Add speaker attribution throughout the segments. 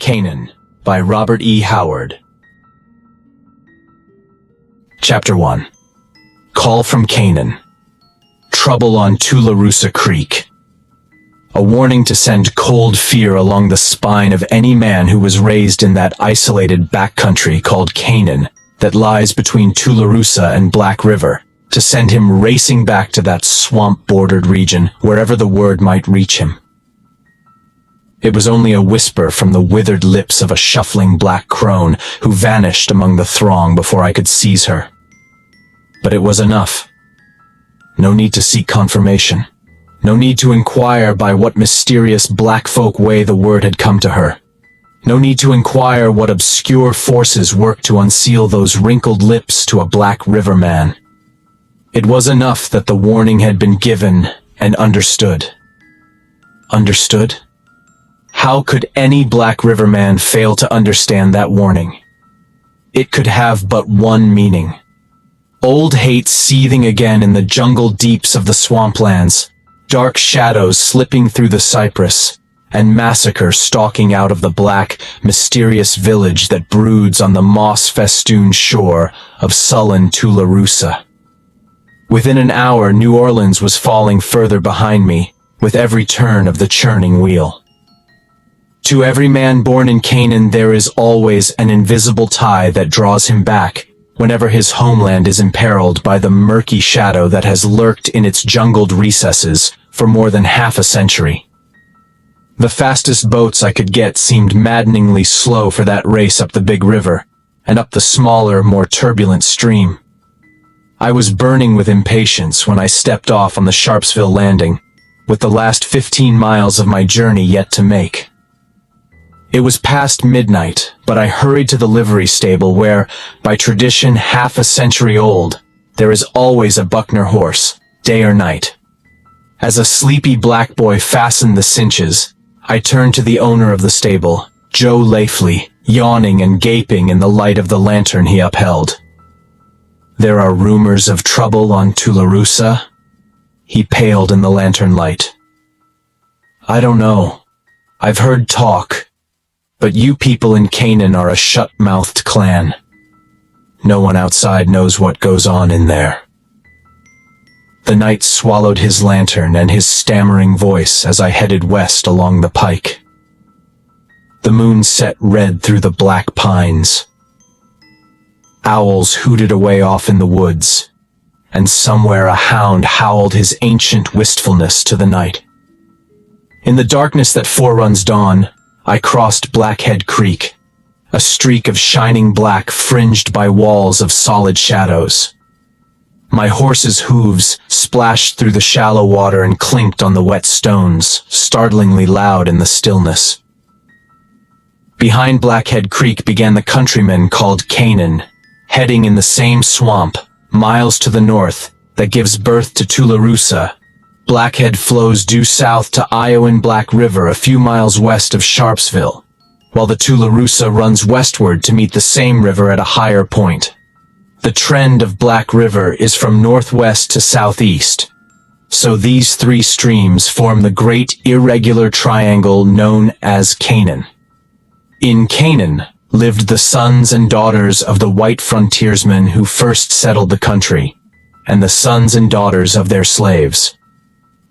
Speaker 1: Canaan by Robert E. Howard. Chapter 1. Call from Canaan. Trouble on Tularosa Creek. A warning to send cold fear along the spine of any man who was raised in that isolated backcountry called Canaan that lies between Tularosa and Black River, to send him racing back to that swamp-bordered region wherever the word might reach him. It was only a whisper from the withered lips of a shuffling black crone who vanished among the throng before I could seize her. But it was enough. No need to seek confirmation. No need to inquire by what mysterious black folk way the word had come to her. No need to inquire what obscure forces worked to unseal those wrinkled lips to a Black River man. It was enough that the warning had been given and understood. Understood? How could any Black River man fail to understand that warning? It could have but one meaning. Old hate seething again in the jungle deeps of the swamplands, dark shadows slipping through the cypress, and massacre stalking out of the black, mysterious village that broods on the moss-festooned shore of sullen Tularosa. Within an hour, New Orleans was falling further behind me, with every turn of the churning wheel. To every man born in Canaan there is always an invisible tie that draws him back whenever his homeland is imperiled by the murky shadow that has lurked in its jungled recesses for more than half a century. The fastest boats I could get seemed maddeningly slow for that race up the big river, and up the smaller, more turbulent stream. I was burning with impatience when I stepped off on the Sharpsville landing, with the last 15 miles of my journey yet to make. It was past midnight, but I hurried to the livery stable where, by tradition half a century old, there is always a Buckner horse, day or night. As a sleepy black boy fastened the cinches, I turned to the owner of the stable, Joe Lafley, yawning and gaping in the light of the lantern he upheld. "There are rumors of trouble on Tularosa?" He paled in the lantern light. "I don't know. I've heard talk. But you people in Canaan are a shut-mouthed clan. No one outside knows what goes on in there." The night swallowed his lantern and his stammering voice as I headed west along the pike. The moon set red through the black pines. Owls hooted away off in the woods, and somewhere a hound howled his ancient wistfulness to the night. In the darkness that foreruns dawn, I crossed Blackhead Creek, a streak of shining black fringed by walls of solid shadows. My horse's hooves splashed through the shallow water and clinked on the wet stones, startlingly loud in the stillness. Behind Blackhead Creek began the countryman called Canaan, heading in the same swamp, miles to the north, that gives birth to Tularosa. Blackhead flows due south to Iowan Black River a few miles west of Sharpsville, while the Tularosa runs westward to meet the same river at a higher point. The trend of Black River is from northwest to southeast, so these three streams form the great irregular triangle known as Canaan. In Canaan lived the sons and daughters of the white frontiersmen who first settled the country, and the sons and daughters of their slaves.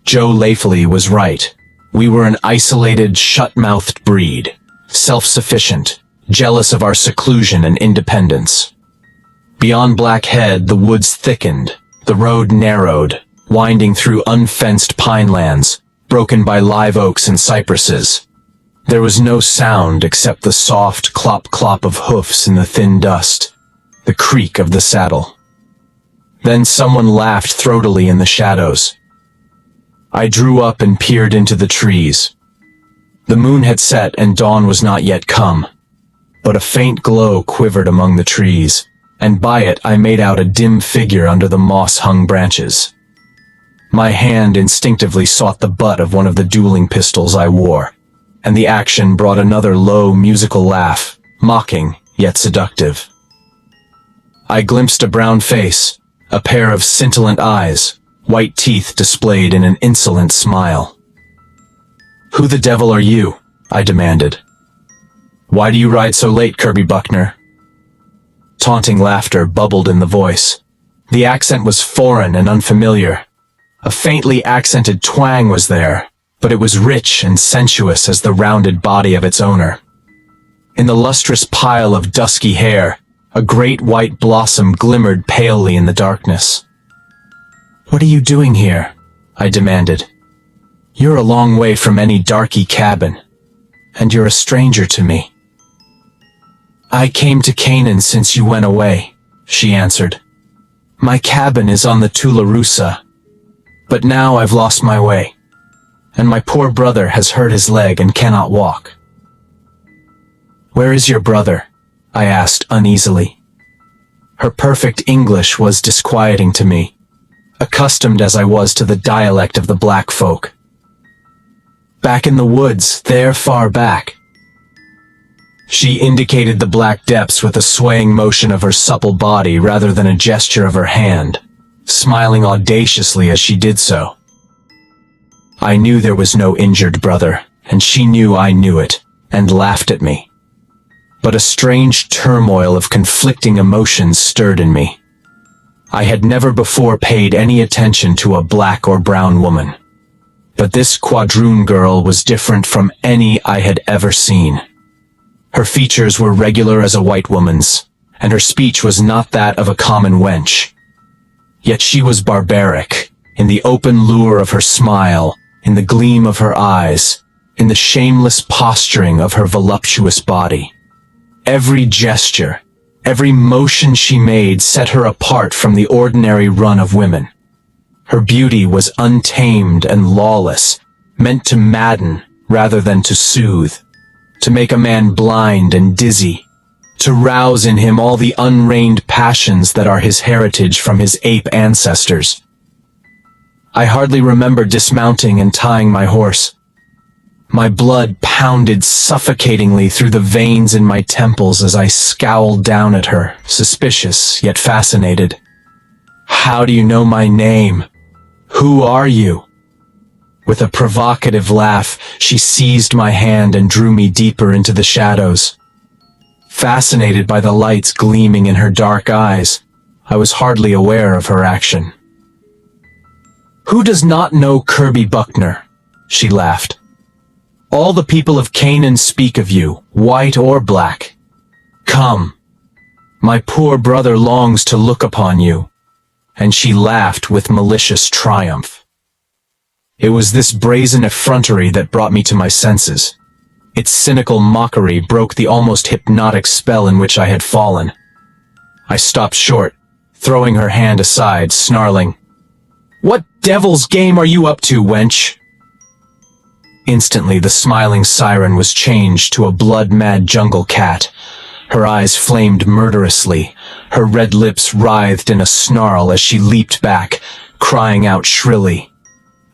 Speaker 1: Joe Lafley was right. We were an isolated, shut-mouthed breed, self-sufficient, jealous of our seclusion and independence. Beyond Blackhead, the woods thickened, the road narrowed, winding through unfenced pinelands, broken by live oaks and cypresses. There was no sound except the soft clop-clop of hoofs in the thin dust, the creak of the saddle. Then someone laughed throatily in the shadows. I drew up and peered into the trees. The moon had set and dawn was not yet come, but a faint glow quivered among the trees, and by it I made out a dim figure under the moss-hung branches. My hand instinctively sought the butt of one of the dueling pistols I wore, and the action brought another low musical laugh, mocking yet seductive. I glimpsed a brown face, a pair of scintillant eyes, white teeth displayed in an insolent smile. "Who the devil are you?" I demanded. Why do you ride so late, Kirby Buckner? Taunting laughter bubbled in the voice. The accent was foreign and unfamiliar. A faintly accented twang was there, but it was rich and sensuous as the rounded body of its owner. In the lustrous pile of dusky hair, a great white blossom glimmered palely in the darkness. "What are you doing here?" I demanded. "You're a long way from any darky cabin, and you're a stranger to me." "I came to Canaan since you went away," she answered. "My cabin is on the Tularosa, but now I've lost my way, and my poor brother has hurt his leg and cannot walk." "Where is your brother?" I asked uneasily. Her perfect English was disquieting to me, accustomed as I was to the dialect of the black folk. "Back in the woods, there far back." She indicated the black depths with a swaying motion of her supple body rather than a gesture of her hand, smiling audaciously as she did so. I knew there was no injured brother, and she knew I knew it, and laughed at me. But a strange turmoil of conflicting emotions stirred in me. I had never before paid any attention to a black or brown woman, but this quadroon girl was different from any I had ever seen. Her features were regular as a white woman's, and her speech was not that of a common wench. Yet she was barbaric, in the open lure of her smile, in the gleam of her eyes, in the shameless posturing of her voluptuous body. Every gesture, every motion she made set her apart from the ordinary run of women. Her beauty was untamed and lawless, meant to madden rather than to soothe, to make a man blind and dizzy, to rouse in him all the unreined passions that are his heritage from his ape ancestors. I hardly remember dismounting and tying my horse. My blood pounded suffocatingly through the veins in my temples as I scowled down at her, suspicious yet fascinated. "How do you know my name? Who are you?" With a provocative laugh, she seized my hand and drew me deeper into the shadows. Fascinated by the lights gleaming in her dark eyes, I was hardly aware of her action. "Who does not know Kirby Buckner?" she laughed. "All the people of Canaan speak of you, white or black. Come, my poor brother longs to look upon you." And she laughed with malicious triumph. It was this brazen effrontery that brought me to my senses. Its cynical mockery broke the almost hypnotic spell in which I had fallen. I stopped short, throwing her hand aside, snarling, "What devil's game are you up to, wench?" Instantly, the smiling siren was changed to a blood-mad jungle cat. Her eyes flamed murderously. Her red lips writhed in a snarl as she leaped back, crying out shrilly.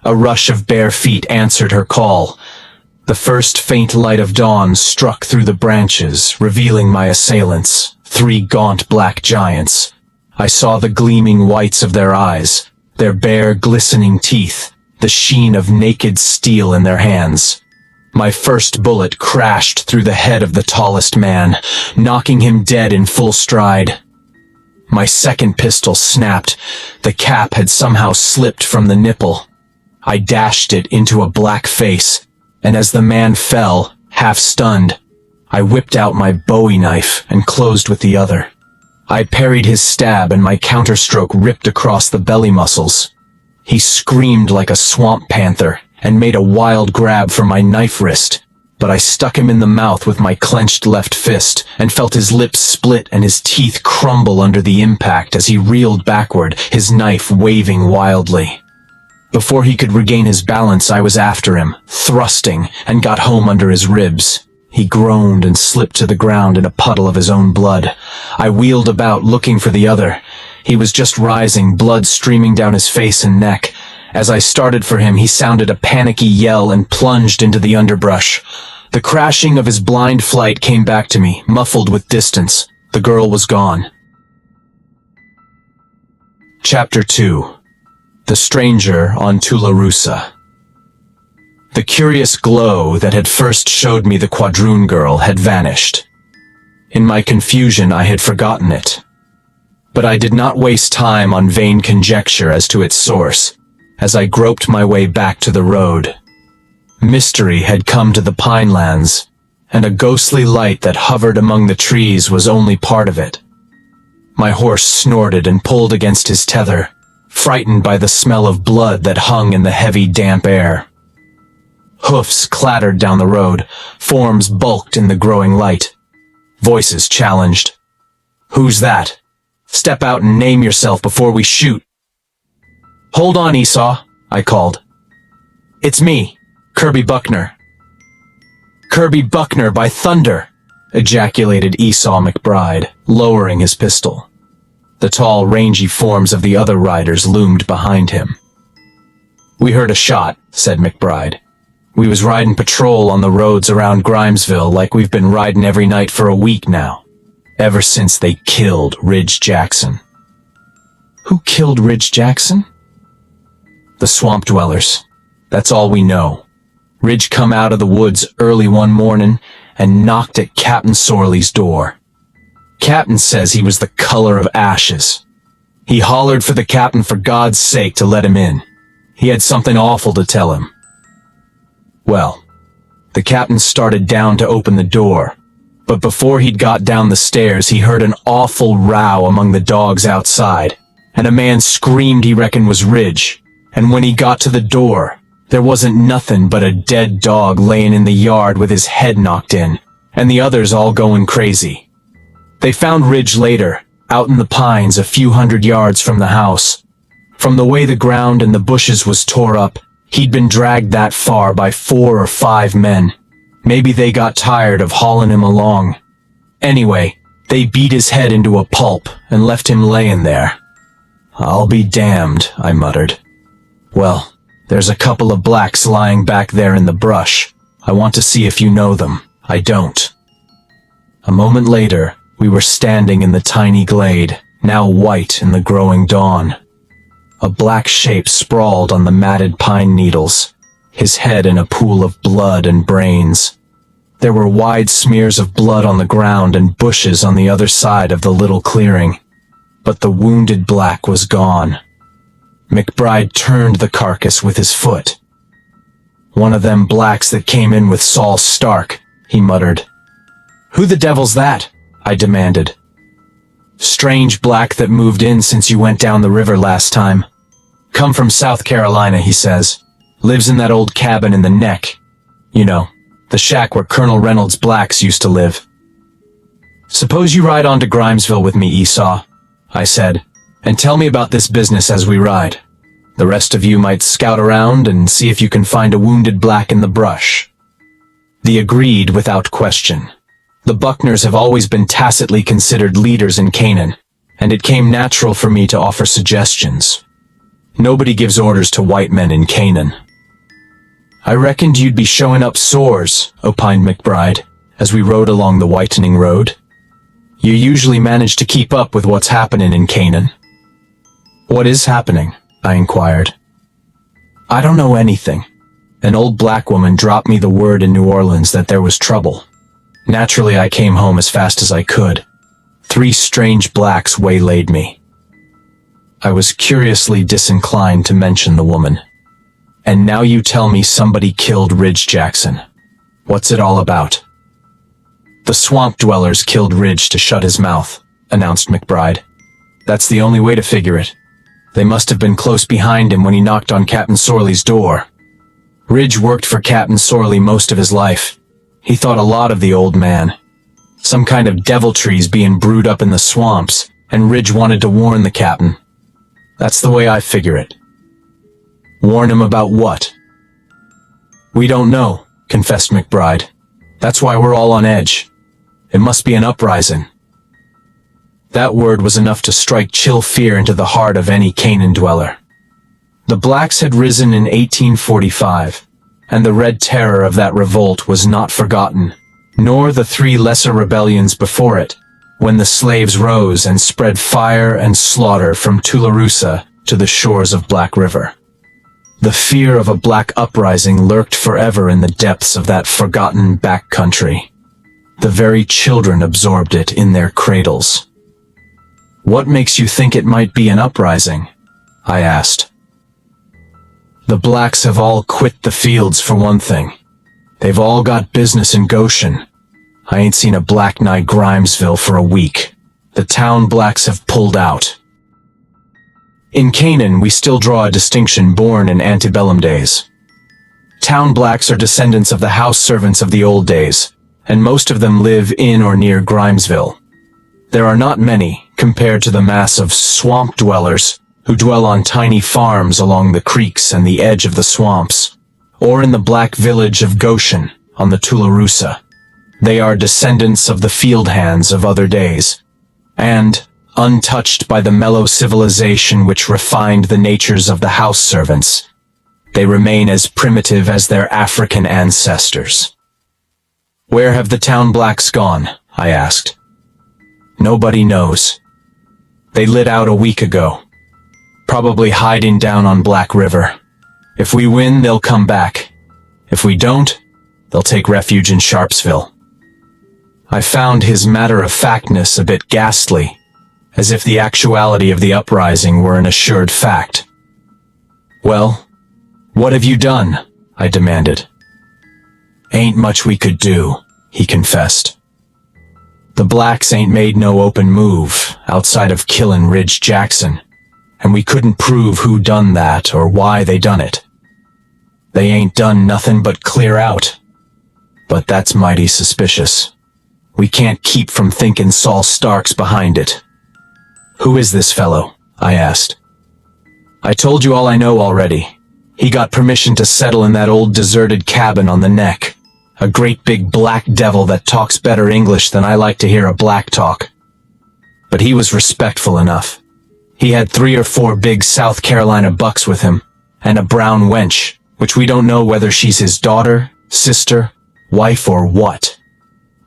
Speaker 1: A rush of bare feet answered her call. The first faint light of dawn struck through the branches, revealing my assailants, 3 gaunt black giants. I saw the gleaming whites of their eyes, their bare, glistening teeth, the sheen of naked steel in their hands. My first bullet crashed through the head of the tallest man, knocking him dead in full stride. My second pistol snapped. The cap had somehow slipped from the nipple. I dashed it into a black face, and as the man fell, half stunned, I whipped out my bowie knife and closed with the other. I parried his stab and my counterstroke ripped across the belly muscles. He screamed like a swamp panther and made a wild grab for my knife wrist, but I stuck him in the mouth with my clenched left fist and felt his lips split and his teeth crumble under the impact as he reeled backward, his knife waving wildly. Before he could regain his balance, I was after him, thrusting, and got home under his ribs. He groaned and slipped to the ground in a puddle of his own blood. I wheeled about looking for the other. He was just rising, blood streaming down his face and neck. As I started for him, he sounded a panicky yell and plunged into the underbrush. The crashing of his blind flight came back to me, muffled with distance. The girl was gone. Chapter 2. The Stranger on Tularosa. The curious glow that had first showed me the quadroon girl had vanished. In my confusion, I had forgotten it. But I did not waste time on vain conjecture as to its source, as I groped my way back to the road. Mystery had come to the pinelands, and a ghostly light that hovered among the trees was only part of it. My horse snorted and pulled against his tether, frightened by the smell of blood that hung in the heavy, damp air. Hoofs clattered down the road, forms bulked in the growing light. Voices challenged. "Who's that? Step out and name yourself before we shoot." "Hold on, Esau," I called. "It's me, Kirby Buckner." "Kirby Buckner, by thunder!" ejaculated Esau McBride, lowering his pistol. The tall, rangy forms of the other riders loomed behind him. "We heard a shot," said McBride. "We was riding patrol on the roads around Grimesville like we've been riding every night for a week now, ever since they killed Ridge Jackson." "Who killed Ridge Jackson?" "The swamp dwellers. That's all we know. Ridge come out of the woods early one morning and knocked at Captain Sorley's door. Captain says he was the color of ashes. He hollered for the captain for God's sake to let him in. He had something awful to tell him. Well, the captain started down to open the door, but before he'd got down the stairs he heard an awful row among the dogs outside, and a man screamed he reckoned was Ridge, and when he got to the door, there wasn't nothing but a dead dog laying in the yard with his head knocked in, and the others all going crazy. They found Ridge later, out in the pines a few hundred yards from the house. From the way the ground and the bushes was tore up, he'd been dragged that far by 4 or 5 men. Maybe they got tired of hauling him along. Anyway, they beat his head into a pulp and left him laying there. "I'll be damned," I muttered. "Well, there's a couple of blacks lying back there in the brush. I want to see if you know them." "I don't." A moment later, we were standing in the tiny glade, now white in the growing dawn. A black shape sprawled on the matted pine needles, his head in a pool of blood and brains. There were wide smears of blood on the ground and bushes on the other side of the little clearing, but the wounded black was gone. McBride turned the carcass with his foot. "One of them blacks that came in with Saul Stark," he muttered. "Who the devil's that?" I demanded. "Strange black that moved in since you went down the river last time. Come from South Carolina, he says. Lives in that old cabin in the neck. You know, the shack where Colonel Reynolds' blacks used to live." "Suppose you ride on to Grimesville with me, Esau," I said, "and tell me about this business as we ride. The rest of you might scout around and see if you can find a wounded black in the brush." They agreed without question. The Buckners have always been tacitly considered leaders in Canaan, and it came natural for me to offer suggestions. Nobody gives orders to white men in Canaan. "I reckoned you'd be showing up sores," opined McBride, as we rode along the whitening road. "You usually manage to keep up with what's happening in Canaan." "What is happening?" I inquired. "I don't know anything. An old black woman dropped me the word in New Orleans that there was trouble. Naturally, I came home as fast as I could. 3 strange blacks waylaid me." I was curiously disinclined to mention the woman. "And now you tell me somebody killed Ridge Jackson. What's it all about?" "The swamp dwellers killed Ridge to shut his mouth," announced McBride. "That's the only way to figure it. They must have been close behind him when he knocked on Captain Sorley's door. Ridge worked for Captain Sorley most of his life. He thought a lot of the old man. Some kind of deviltry's being brewed up in the swamps, and Ridge wanted to warn the captain. That's the way I figure it." "Warn him about what?" "We don't know," confessed McBride. "That's why we're all on edge. It must be an uprising." That word was enough to strike chill fear into the heart of any Canaan dweller. The blacks had risen in 1845, and the red terror of that revolt was not forgotten, nor the 3 lesser rebellions before it, when the slaves rose and spread fire and slaughter from Tularosa to the shores of Black River. The fear of a black uprising lurked forever in the depths of that forgotten back country. The very children absorbed it in their cradles. "What makes you think it might be an uprising?" I asked. "The blacks have all quit the fields for one thing. They've all got business in Goshen. I ain't seen a black nigh Grimesville for a week. The town blacks have pulled out." In Canaan, we still draw a distinction born in antebellum days. Town blacks are descendants of the house servants of the old days, and most of them live in or near Grimesville. There are not many, compared to the mass of swamp dwellers who dwell on tiny farms along the creeks and the edge of the swamps, or in the black village of Goshen on the Tularosa. They are descendants of the field hands of other days, and, untouched by the mellow civilization which refined the natures of the house servants, they remain as primitive as their African ancestors. "Where have the town blacks gone?" I asked. "Nobody knows. They lit out a week ago. Probably hiding down on Black River. If we win, they'll come back. If we don't, they'll take refuge in Sharpsville." I found his matter-of-factness a bit ghastly, as if the actuality of the uprising were an assured fact. "Well, what have you done?" I demanded. "Ain't much we could do," he confessed. "The blacks ain't made no open move outside of killin' Ridge Jackson, and we couldn't prove who done that or why they done it. They ain't done nothing but clear out. But that's mighty suspicious. We can't keep from thinking Saul Stark's behind it." "Who is this fellow?" I asked. "I told you all I know already. He got permission to settle in that old deserted cabin on the neck. A great big black devil that talks better English than I like to hear a black talk. But he was respectful enough. He had 3 or 4 big South Carolina bucks with him, and a brown wench, which we don't know whether she's his daughter, sister, wife, or what.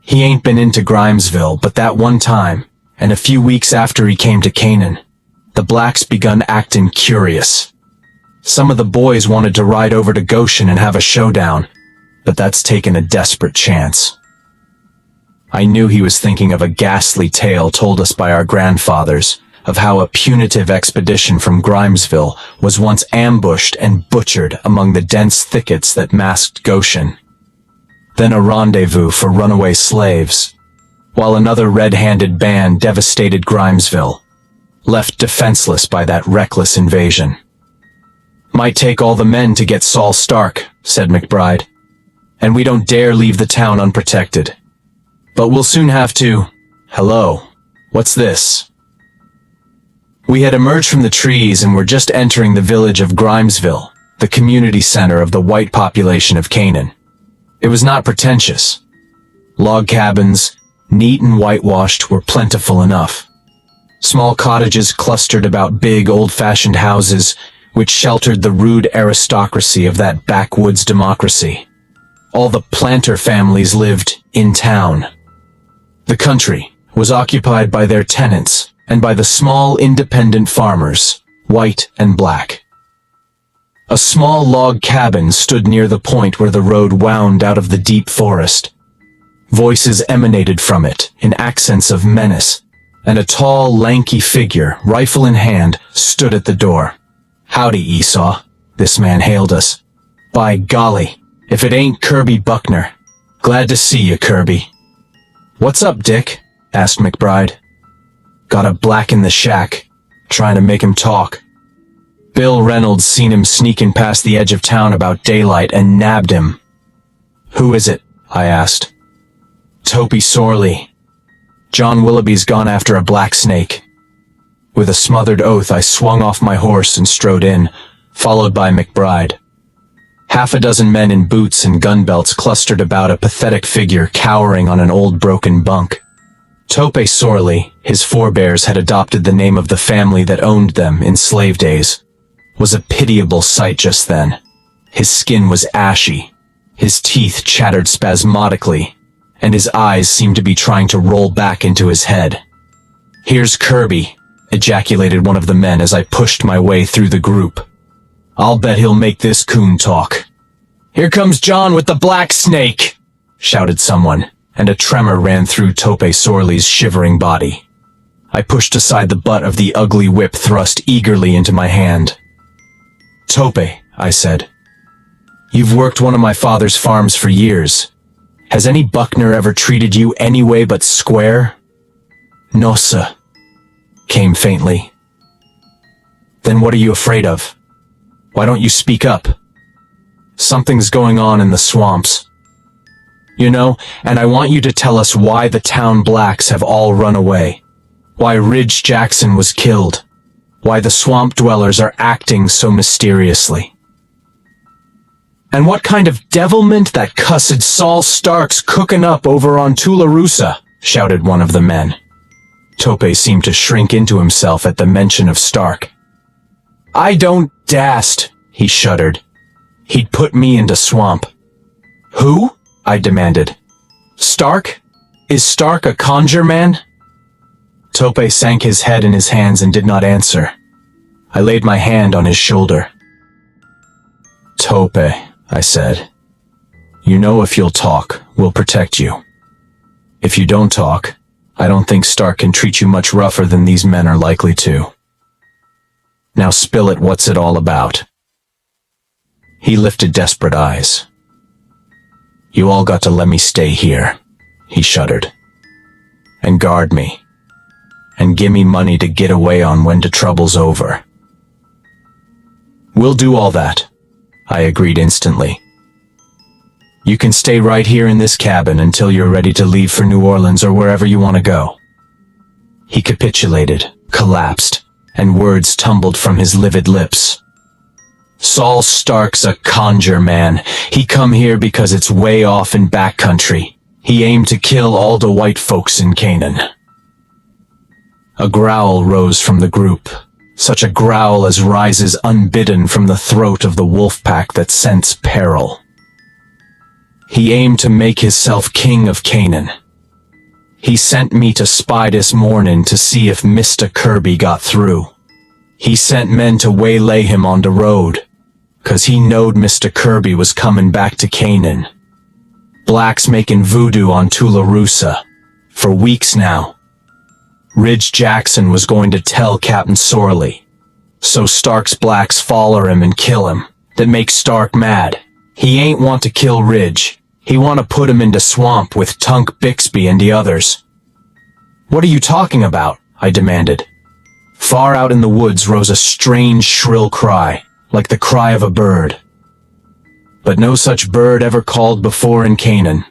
Speaker 1: He ain't been into Grimesville but that one time, and a few weeks after he came to Canaan, the blacks begun acting curious. Some of the boys wanted to ride over to Goshen and have a showdown, but that's taken a desperate chance." I knew he was thinking of a ghastly tale told us by our grandfathers, of how a punitive expedition from Grimesville was once ambushed and butchered among the dense thickets that masked Goshen. Then a rendezvous for runaway slaves, while another red-handed band devastated Grimesville, left defenseless by that reckless invasion. "Might take all the men to get Saul Stark," said McBride, "and we don't dare leave the town unprotected. But we'll soon have to... Hello, what's this?" We had emerged from the trees and were just entering the village of Grimesville, the community center of the white population of Canaan. It was not pretentious. Log cabins, neat and whitewashed, were plentiful enough. Small cottages clustered about big, old-fashioned houses, which sheltered the rude aristocracy of that backwoods democracy. All the planter families lived in town. The country was occupied by their tenants and by the small independent farmers, white and black. A small log cabin stood near the point where the road wound out of the deep forest. Voices emanated from it in accents of menace, and a tall, lanky figure, rifle in hand, stood at the door. "Howdy, Esau," this man hailed us. "By golly, if it ain't Kirby Buckner. Glad to see you, Kirby." "What's up, Dick?" asked McBride. "Got a black in the shack, trying to make him talk. Bill Reynolds seen him sneaking past the edge of town about daylight and nabbed him." "Who is it?" I asked. "Topi Sorley. John Willoughby's gone after a black snake." With a smothered oath, I swung off my horse and strode in, followed by McBride. Half a dozen men in boots and gun belts clustered about a pathetic figure cowering on an old broken bunk. Tope Sorley, his forebears had adopted the name of the family that owned them in slave days, was a pitiable sight just then. His skin was ashy, his teeth chattered spasmodically, and his eyes seemed to be trying to roll back into his head. "Here's Kirby," ejaculated one of the men as I pushed my way through the group. I'll bet he'll make this coon talk. Here comes John with the black snake, shouted someone, and a tremor ran through Tope Sorley's shivering body. I pushed aside the butt of the ugly whip thrust eagerly into my hand. Tope, I said, you've worked one of my father's farms for years. Has any Buckner ever treated you any way but square? No, sir, came faintly. Then what are you afraid of? Why don't you speak up? Something's going on in the swamps. You know, and I want you to tell us why the town blacks have all run away. Why Ridge Jackson was killed. Why the swamp dwellers are acting so mysteriously. And what kind of devilment that cussed Saul Stark's cooking up over on Tularosa, shouted one of the men. Tope seemed to shrink into himself at the mention of Stark. I don't dast, he shuddered. He'd put me into swamp. Who? I demanded. Stark? Is Stark a conjure man? Tope sank his head in his hands and did not answer. I laid my hand on his shoulder. Tope, I said, you know if you'll talk, we'll protect you. If you don't talk, I don't think Stark can treat you much rougher than these men are likely to. Now spill it, what's it all about? He lifted desperate eyes. You all got to let me stay here, he shuddered. And guard me. And give me money to get away on when the trouble's over. We'll do all that, I agreed instantly. You can stay right here in this cabin until you're ready to leave for New Orleans or wherever you want to go. He capitulated, collapsed, and words tumbled from his livid lips. Saul Stark's a conjure man. He come here because it's way off in backcountry. He aimed to kill all the white folks in Canaan. A growl rose from the group, such a growl as rises unbidden from the throat of the wolf pack that scents peril. He aimed to make himself king of Canaan. He sent me to spy this morning to see if Mr. Kirby got through. He sent men to waylay him on the road, 'cause he knowed Mr. Kirby was coming back to Canaan. Blacks making voodoo on Tularosa, for weeks now. Ridge Jackson was going to tell Captain Sorley, so Stark's blacks follow him and kill him. That makes Stark mad. He ain't want to kill Ridge. He want to put him into swamp with Tunk Bixby and the others. What are you talking about? I demanded. Far out in the woods rose a strange shrill cry, like the cry of a bird. But no such bird ever called before in Canaan.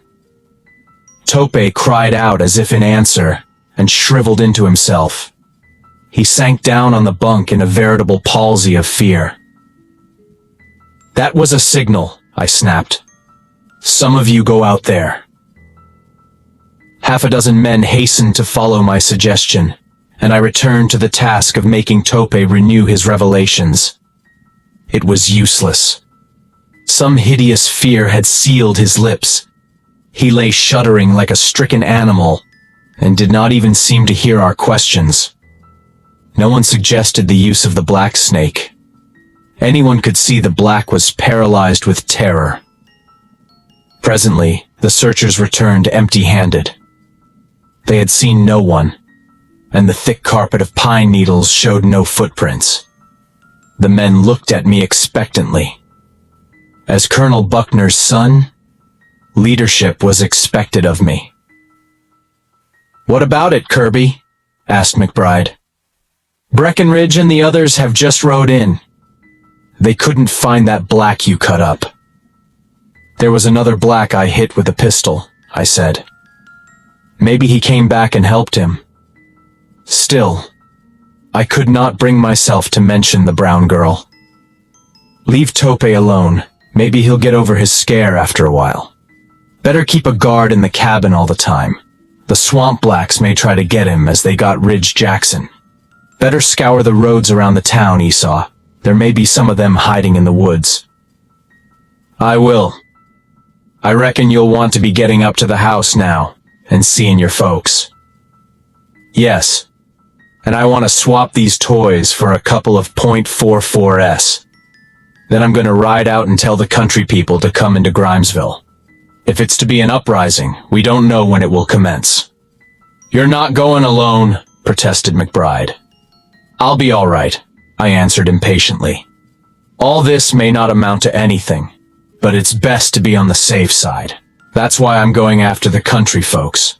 Speaker 1: Tope cried out as if in answer, and shriveled into himself. He sank down on the bunk in a veritable palsy of fear. That was a signal, I snapped. Some of you go out there. Half a dozen men hastened to follow my suggestion, and I returned to the task of making Tope renew his revelations. It was useless. Some hideous fear had sealed his lips. He lay shuddering like a stricken animal, and did not even seem to hear our questions. No one suggested the use of the black snake. Anyone could see the black was paralyzed with terror. Presently, the searchers returned empty-handed. They had seen no one, and the thick carpet of pine needles showed no footprints. The men looked at me expectantly. As Colonel Buckner's son, leadership was expected of me. What about it, Kirby? Asked McBride. Breckenridge and the others have just rode in. They couldn't find that black you cut up. There was another black I hit with a pistol, I said. Maybe he came back and helped him. Still, I could not bring myself to mention the brown girl. Leave Tope alone. Maybe he'll get over his scare after a while. Better keep a guard in the cabin all the time. The swamp blacks may try to get him as they got Ridge Jackson. Better scour the roads around the town, Esau. There may be some of them hiding in the woods. I will. I reckon you'll want to be getting up to the house now, and seeing your folks. Yes. And I want to swap these toys for a couple of .44s. Then I'm going to ride out and tell the country people to come into Grimesville. If it's to be an uprising, we don't know when it will commence." "You're not going alone," protested McBride. "I'll be all right," I answered impatiently. "All this may not amount to anything, but it's best to be on the safe side. That's why I'm going after the country folks.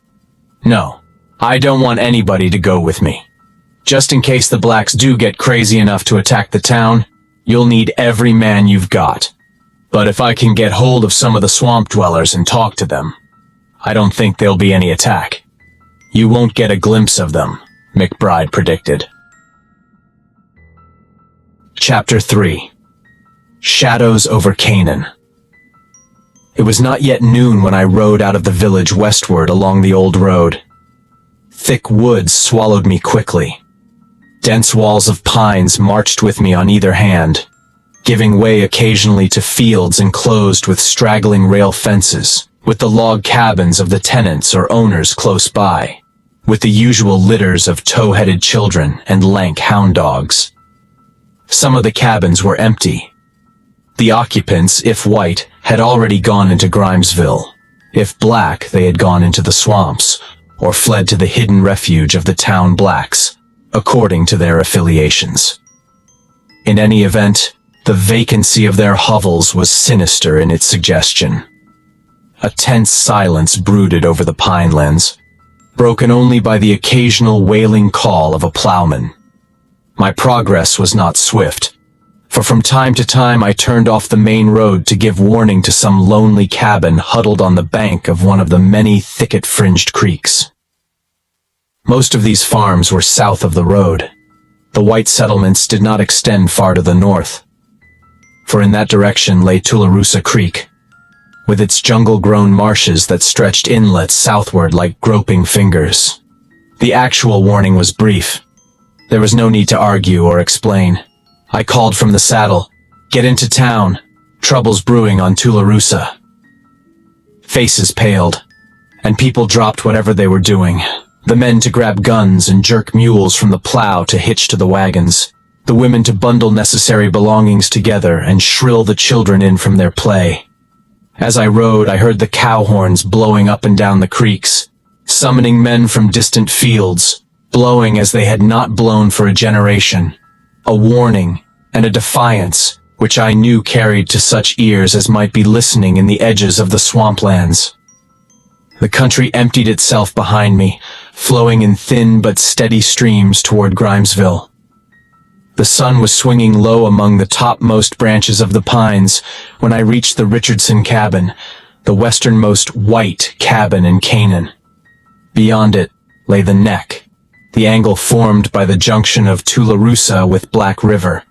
Speaker 1: No, I don't want anybody to go with me. Just in case the blacks do get crazy enough to attack the town, you'll need every man you've got. But if I can get hold of some of the swamp dwellers and talk to them, I don't think there'll be any attack." "You won't get a glimpse of them," McBride predicted. Chapter 3. Shadows over Canaan. It was not yet noon when I rode out of the village westward along the old road. Thick woods swallowed me quickly. Dense walls of pines marched with me on either hand, giving way occasionally to fields enclosed with straggling rail fences, with the log cabins of the tenants or owners close by, with the usual litters of tow-headed children and lank hound dogs. Some of the cabins were empty. The occupants, if white, had already gone into Grimesville. If black, they had gone into the swamps, or fled to the hidden refuge of the town blacks, according to their affiliations. In any event, the vacancy of their hovels was sinister in its suggestion. A tense silence brooded over the pinelands, broken only by the occasional wailing call of a plowman. My progress was not swift, for from time to time I turned off the main road to give warning to some lonely cabin huddled on the bank of one of the many thicket-fringed creeks. Most of these farms were south of the road. The white settlements did not extend far to the north, for in that direction lay Tularosa Creek, with its jungle-grown marshes that stretched inlet southward like groping fingers. The actual warning was brief. There was no need to argue or explain. I called from the saddle, "Get into town. Trouble's brewing on Tularosa." Faces paled, and people dropped whatever they were doing. The men to grab guns and jerk mules from the plow to hitch to the wagons. The women to bundle necessary belongings together and shrill the children in from their play. As I rode, I heard the cow horns blowing up and down the creeks, summoning men from distant fields, blowing as they had not blown for a generation. A warning and a defiance, which I knew carried to such ears as might be listening in the edges of the swamplands. The country emptied itself behind me, flowing in thin but steady streams toward Grimesville. The sun was swinging low among the topmost branches of the pines when I reached the Richardson cabin, the westernmost white cabin in Canaan. Beyond it lay the neck, the angle formed by the junction of Tularosa with Black River,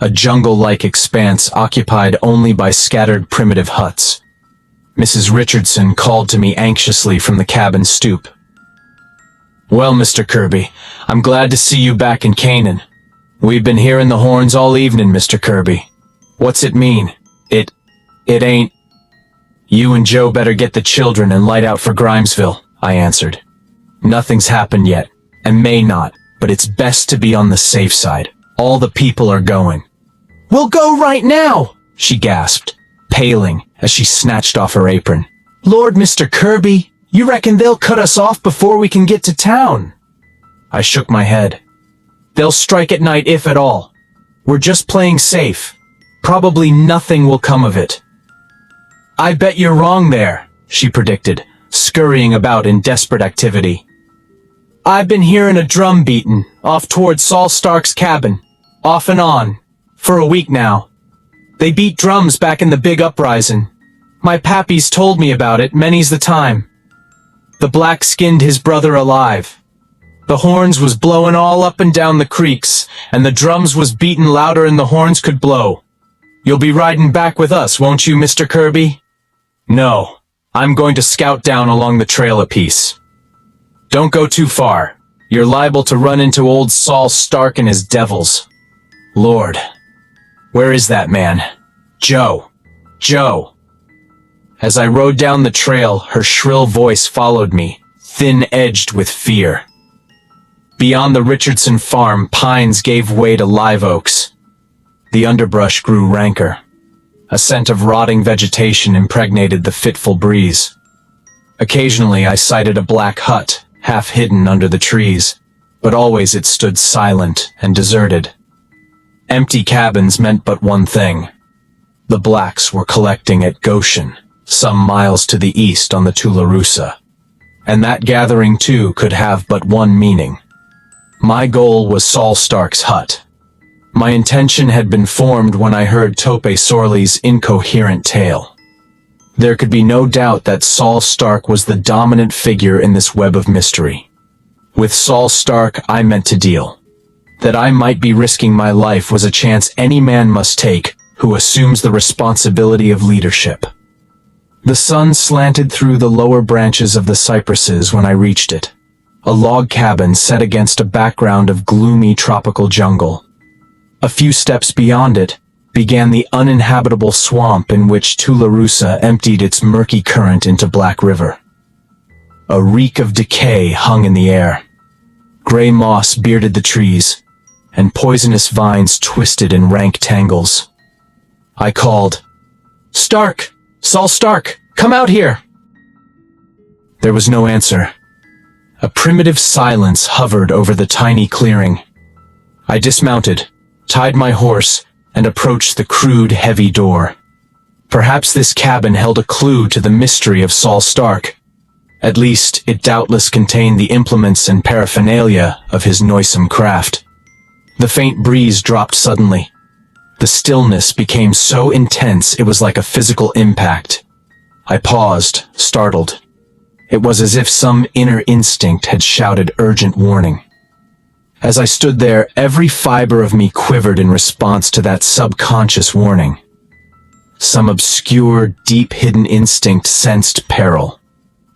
Speaker 1: a jungle-like expanse occupied only by scattered primitive huts. Mrs. Richardson called to me anxiously from the cabin stoop. "Well, Mr. Kirby, I'm glad to see you back in Canaan. We've been hearing the horns all evening, Mr. Kirby. What's it mean? It ain't—" "You and Joe better get the children and light out for Grimesville," I answered. "Nothing's happened yet, and may not, but it's best to be on the safe side. All the people are going." "We'll go right now," she gasped, paling as she snatched off her apron. "Lord, Mr. Kirby, you reckon they'll cut us off before we can get to town?" I shook my head. "They'll strike at night if at all. We're just playing safe. Probably nothing will come of it." "I bet you're wrong there," she predicted, scurrying about in desperate activity. "I've been hearing a drum beatin' off toward Saul Stark's cabin, off and on, for a week now. They beat drums back in the big uprising. My pappy's told me about it many's the time. The black skinned his brother alive. The horns was blowin' all up and down the creeks, and the drums was beatin' louder'n the horns could blow. You'll be riding back with us, won't you, Mr. Kirby?" "No, I'm going to scout down along the trail a piece." "Don't go too far. You're liable to run into old Saul Stark and his devils. Lord, where is that man? Joe! Joe!" As I rode down the trail, her shrill voice followed me, thin-edged with fear. Beyond the Richardson farm, pines gave way to live oaks. The underbrush grew ranker. A scent of rotting vegetation impregnated the fitful breeze. Occasionally I sighted a black hut, half hidden under the trees, but always it stood silent and deserted. Empty cabins meant but one thing. The blacks were collecting at Goshen, some miles to the east on the Tularosa. And that gathering too could have but one meaning. My goal was Saul Stark's hut. My intention had been formed when I heard Tope Sorley's incoherent tale. There could be no doubt that Saul Stark was the dominant figure in this web of mystery. With Saul Stark I meant to deal. That I might be risking my life was a chance any man must take who assumes the responsibility of leadership. The sun slanted through the lower branches of the cypresses when I reached it, a log cabin set against a background of gloomy tropical jungle. A few steps beyond it began the uninhabitable swamp in which Tularosa emptied its murky current into Black River. A reek of decay hung in the air. Gray moss bearded the trees, and poisonous vines twisted in rank tangles. I called, "Stark! Saul Stark! Come out here!" There was no answer. A primitive silence hovered over the tiny clearing. I dismounted, tied my horse, and approached the crude, heavy door. Perhaps this cabin held a clue to the mystery of Saul Stark. At least, it doubtless contained the implements and paraphernalia of his noisome craft. The faint breeze dropped suddenly. The stillness became so intense it was like a physical impact. I paused, startled. It was as if some inner instinct had shouted urgent warning. As I stood there, every fiber of me quivered in response to that subconscious warning. Some obscure, deep-hidden instinct sensed peril,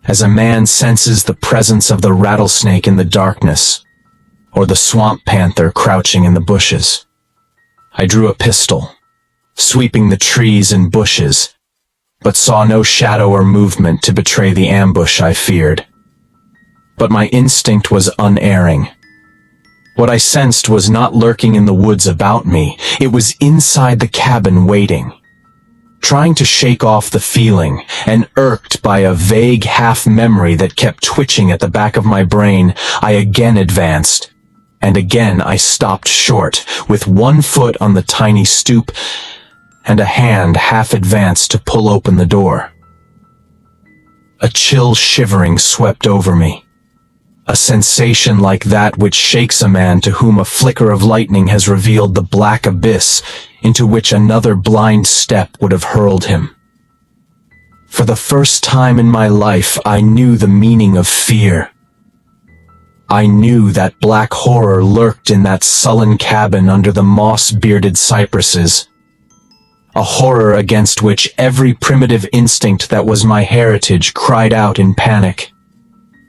Speaker 1: as a man senses the presence of the rattlesnake in the darkness, or the swamp panther crouching in the bushes. I drew a pistol, sweeping the trees and bushes, but saw no shadow or movement to betray the ambush I feared. But my instinct was unerring. What I sensed was not lurking in the woods about me, it was inside the cabin waiting. Trying to shake off the feeling, and irked by a vague half-memory that kept twitching at the back of my brain, I again advanced. And again I stopped short, with one foot on the tiny stoop, and a hand half advanced to pull open the door. A chill shivering swept over me. A sensation like that which shakes a man to whom a flicker of lightning has revealed the black abyss into which another blind step would have hurled him. For the first time in my life, I knew the meaning of fear. I knew that black horror lurked in that sullen cabin under the moss-bearded cypresses. A horror against which every primitive instinct that was my heritage cried out in panic.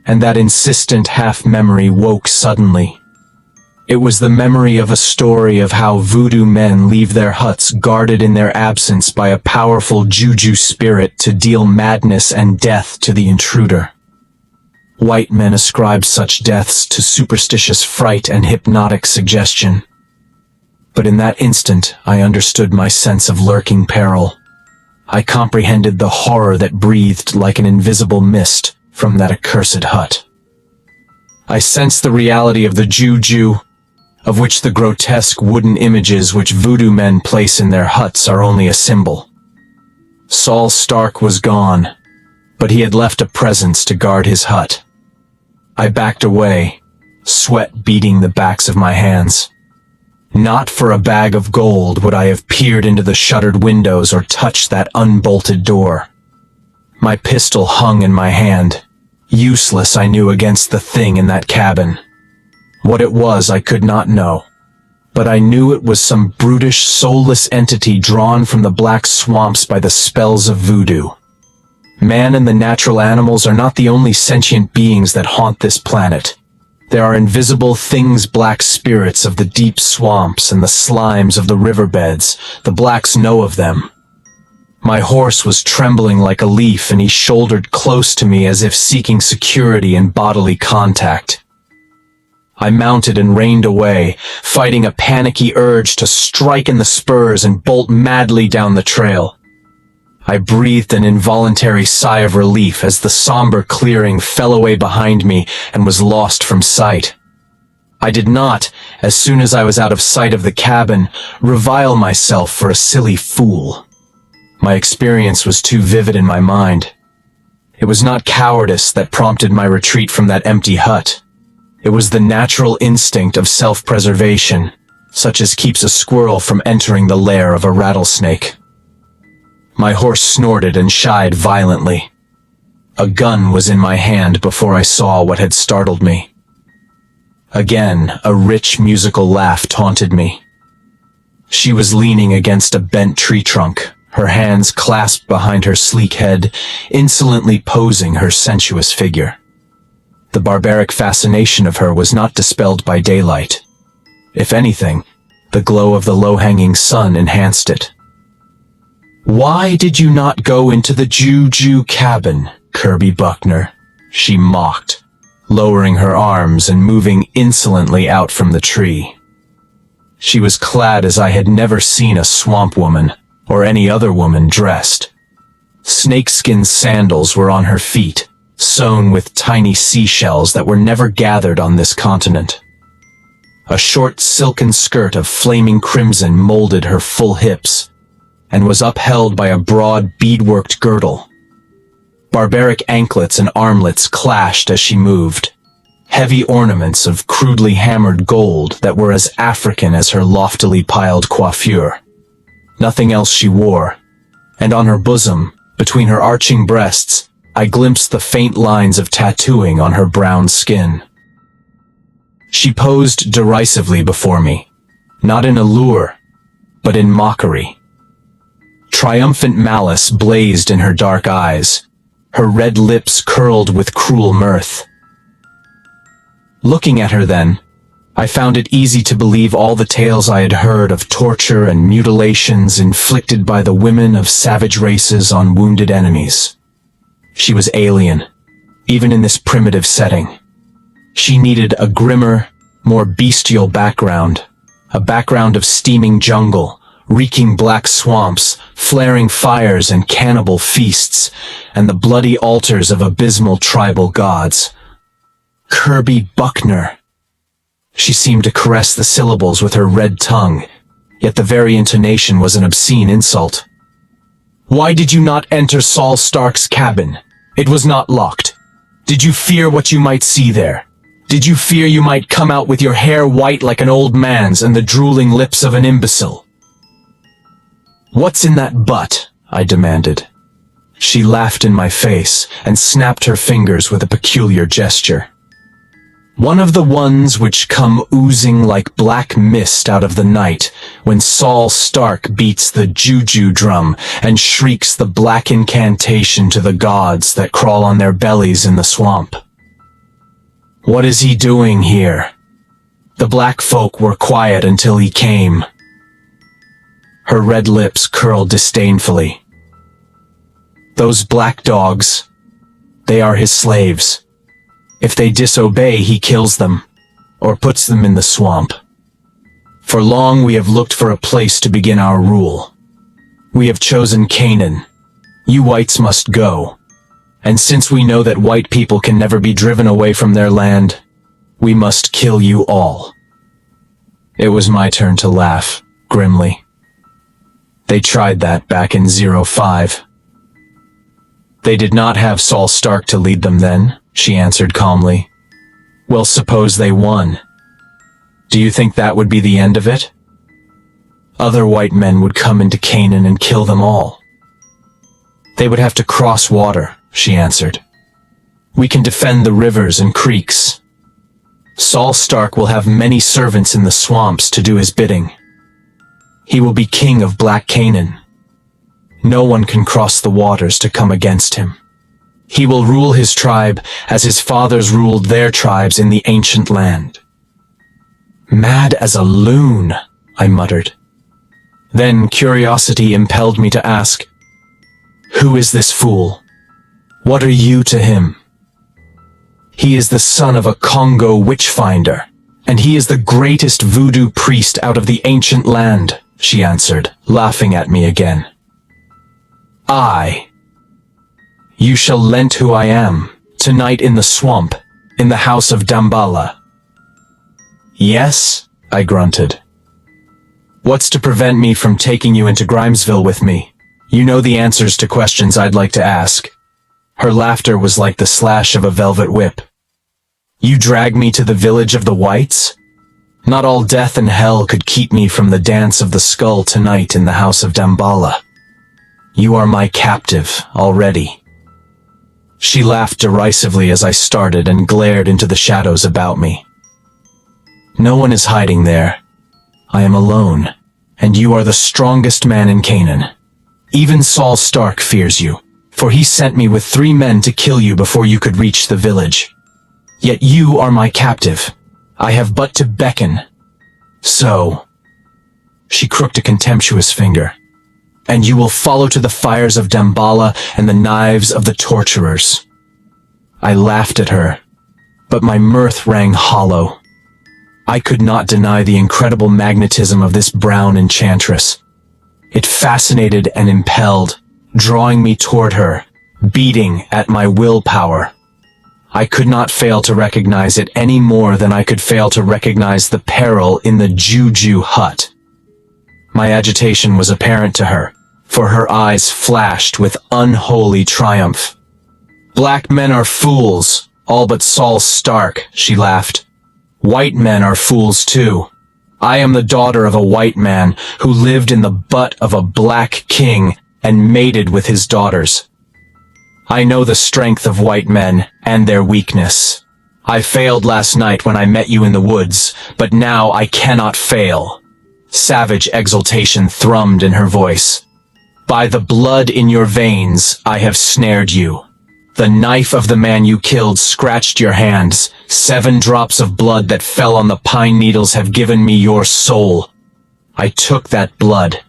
Speaker 1: And that insistent half-memory woke suddenly. It was the memory of a story of how voodoo men leave their huts guarded in their absence by a powerful juju spirit to deal madness and death to the intruder. White men ascribed such deaths to superstitious fright and hypnotic suggestion. But in that instant, I understood my sense of lurking peril. I comprehended the horror that breathed like an invisible mist from that accursed hut. I sensed the reality of the juju, of which the grotesque wooden images which voodoo men place in their huts are only a symbol. Saul Stark was gone, but he had left a presence to guard his hut. I backed away, sweat beading the backs of my hands. Not for a bag of gold would I have peered into the shuttered windows or touched that unbolted door. My pistol hung in my hand, useless I knew against the thing in that cabin. What it was I could not know, but I knew it was some brutish, soulless entity drawn from the black swamps by the spells of voodoo. Man and the natural animals are not the only sentient beings that haunt this planet. There are invisible things, black spirits of the deep swamps and the slimes of the riverbeds. The blacks know of them. My horse was trembling like a leaf, and he shouldered close to me as if seeking security and bodily contact. I mounted and reined away, fighting a panicky urge to strike in the spurs and bolt madly down the trail. I breathed an involuntary sigh of relief as the somber clearing fell away behind me and was lost from sight. I did not, as soon as I was out of sight of the cabin, revile myself for a silly fool. My experience was too vivid in my mind. It was not cowardice that prompted my retreat from that empty hut. It was the natural instinct of self-preservation, such as keeps a squirrel from entering the lair of a rattlesnake. My horse snorted and shied violently. A gun was in my hand before I saw what had startled me. Again, a rich musical laugh taunted me. She was leaning against a bent tree trunk, her hands clasped behind her sleek head, insolently posing her sensuous figure. The barbaric fascination of her was not dispelled by daylight. If anything, the glow of the low-hanging sun enhanced it. "Why did you not go into the Juju cabin, Kirby Buckner?" she mocked, lowering her arms and moving insolently out from the tree. She was clad as I had never seen a swamp woman or any other woman dressed. Snakeskin sandals were on her feet, sewn with tiny seashells that were never gathered on this continent. A short silken skirt of flaming crimson molded her full hips, and was upheld by a broad beadworked girdle. Barbaric anklets and armlets clashed as she moved, heavy ornaments of crudely hammered gold that were as African as her loftily piled coiffure. Nothing else she wore, and on her bosom, between her arching breasts, I glimpsed the faint lines of tattooing on her brown skin. She posed derisively before me, not in allure, but in mockery. Triumphant malice blazed in her dark eyes, her red lips curled with cruel mirth. Looking at her then, I found it easy to believe all the tales I had heard of torture and mutilations inflicted by the women of savage races on wounded enemies. She was alien, even in this primitive setting. She needed a grimmer, more bestial background, a background of steaming jungle, reeking black swamps, flaring fires and cannibal feasts, and the bloody altars of abysmal tribal gods. Kirby Buckner. She seemed to caress the syllables with her red tongue, yet the very intonation was an obscene insult. "Why did you not enter Saul Stark's cabin? It was not locked. Did you fear what you might see there? Did you fear you might come out with your hair white like an old man's and the drooling lips of an imbecile?" "What's in that butt?" I demanded. She laughed in my face and snapped her fingers with a peculiar gesture. "One of the ones which come oozing like black mist out of the night when Saul Stark beats the juju drum and shrieks the black incantation to the gods that crawl on their bellies in the swamp. What is he doing here? The black folk were quiet until he came." Her red lips curled disdainfully. "Those black dogs, they are his slaves. If they disobey, he kills them, or puts them in the swamp. For long we have looked for a place to begin our rule. We have chosen Canaan. You whites must go. And since we know that white people can never be driven away from their land, we must kill you all." It was my turn to laugh, grimly. They tried that back in 05. "They did not have Saul Stark to lead them then," she answered calmly. "Well, suppose they won. Do you think that would be the end of it? Other white men would come into Canaan and kill them all." "They would have to cross water," she answered. "We can defend the rivers and creeks. Saul Stark will have many servants in the swamps to do his bidding. He will be king of Black Canaan. No one can cross the waters to come against him. He will rule his tribe as his fathers ruled their tribes in the ancient land." "Mad as a loon," I muttered. Then curiosity impelled me to ask, "Who is this fool? What are you to him?" "He is the son of a Congo witch-finder," "And he is the greatest voodoo priest out of the ancient land," she answered, laughing at me again. "You shall lent who I am, tonight in the swamp, in the house of Damballa." "Yes," I grunted. "What's to prevent me from taking you into Grimesville with me? You know the answers to questions I'd like to ask." Her laughter was like the slash of a velvet whip. "You drag me to the village of the Whites? Not all death and hell could keep me from the dance of the skull tonight in the house of Damballa. You are my captive already." She laughed derisively as I started and glared into the shadows about me. "No one is hiding there. I am alone, and you are the strongest man in Canaan. Even Saul Stark fears you, for he sent me with 3 men to kill you before you could reach the village. Yet you are my captive. I have but to beckon. So," she crooked a contemptuous finger, "and you will follow to the fires of Damballa and the knives of the torturers." I laughed at her, but my mirth rang hollow. I could not deny the incredible magnetism of this brown enchantress. It fascinated and impelled, drawing me toward her, beating at my willpower. I could not fail to recognize it any more than I could fail to recognize the peril in the Juju hut. My agitation was apparent to her, for her eyes flashed with unholy triumph. "Black men are fools, all but Saul Stark," she laughed. "White men are fools too. I am the daughter of a white man who lived in the butt of a black king and mated with his daughters. I know the strength of white men and their weakness. I failed last night when I met you in the woods, but now I cannot fail." Savage exultation thrummed in her voice. "By the blood in your veins, I have snared you. The knife of the man you killed scratched your hands. 7 drops of blood that fell on the pine needles have given me your soul. I took that blood,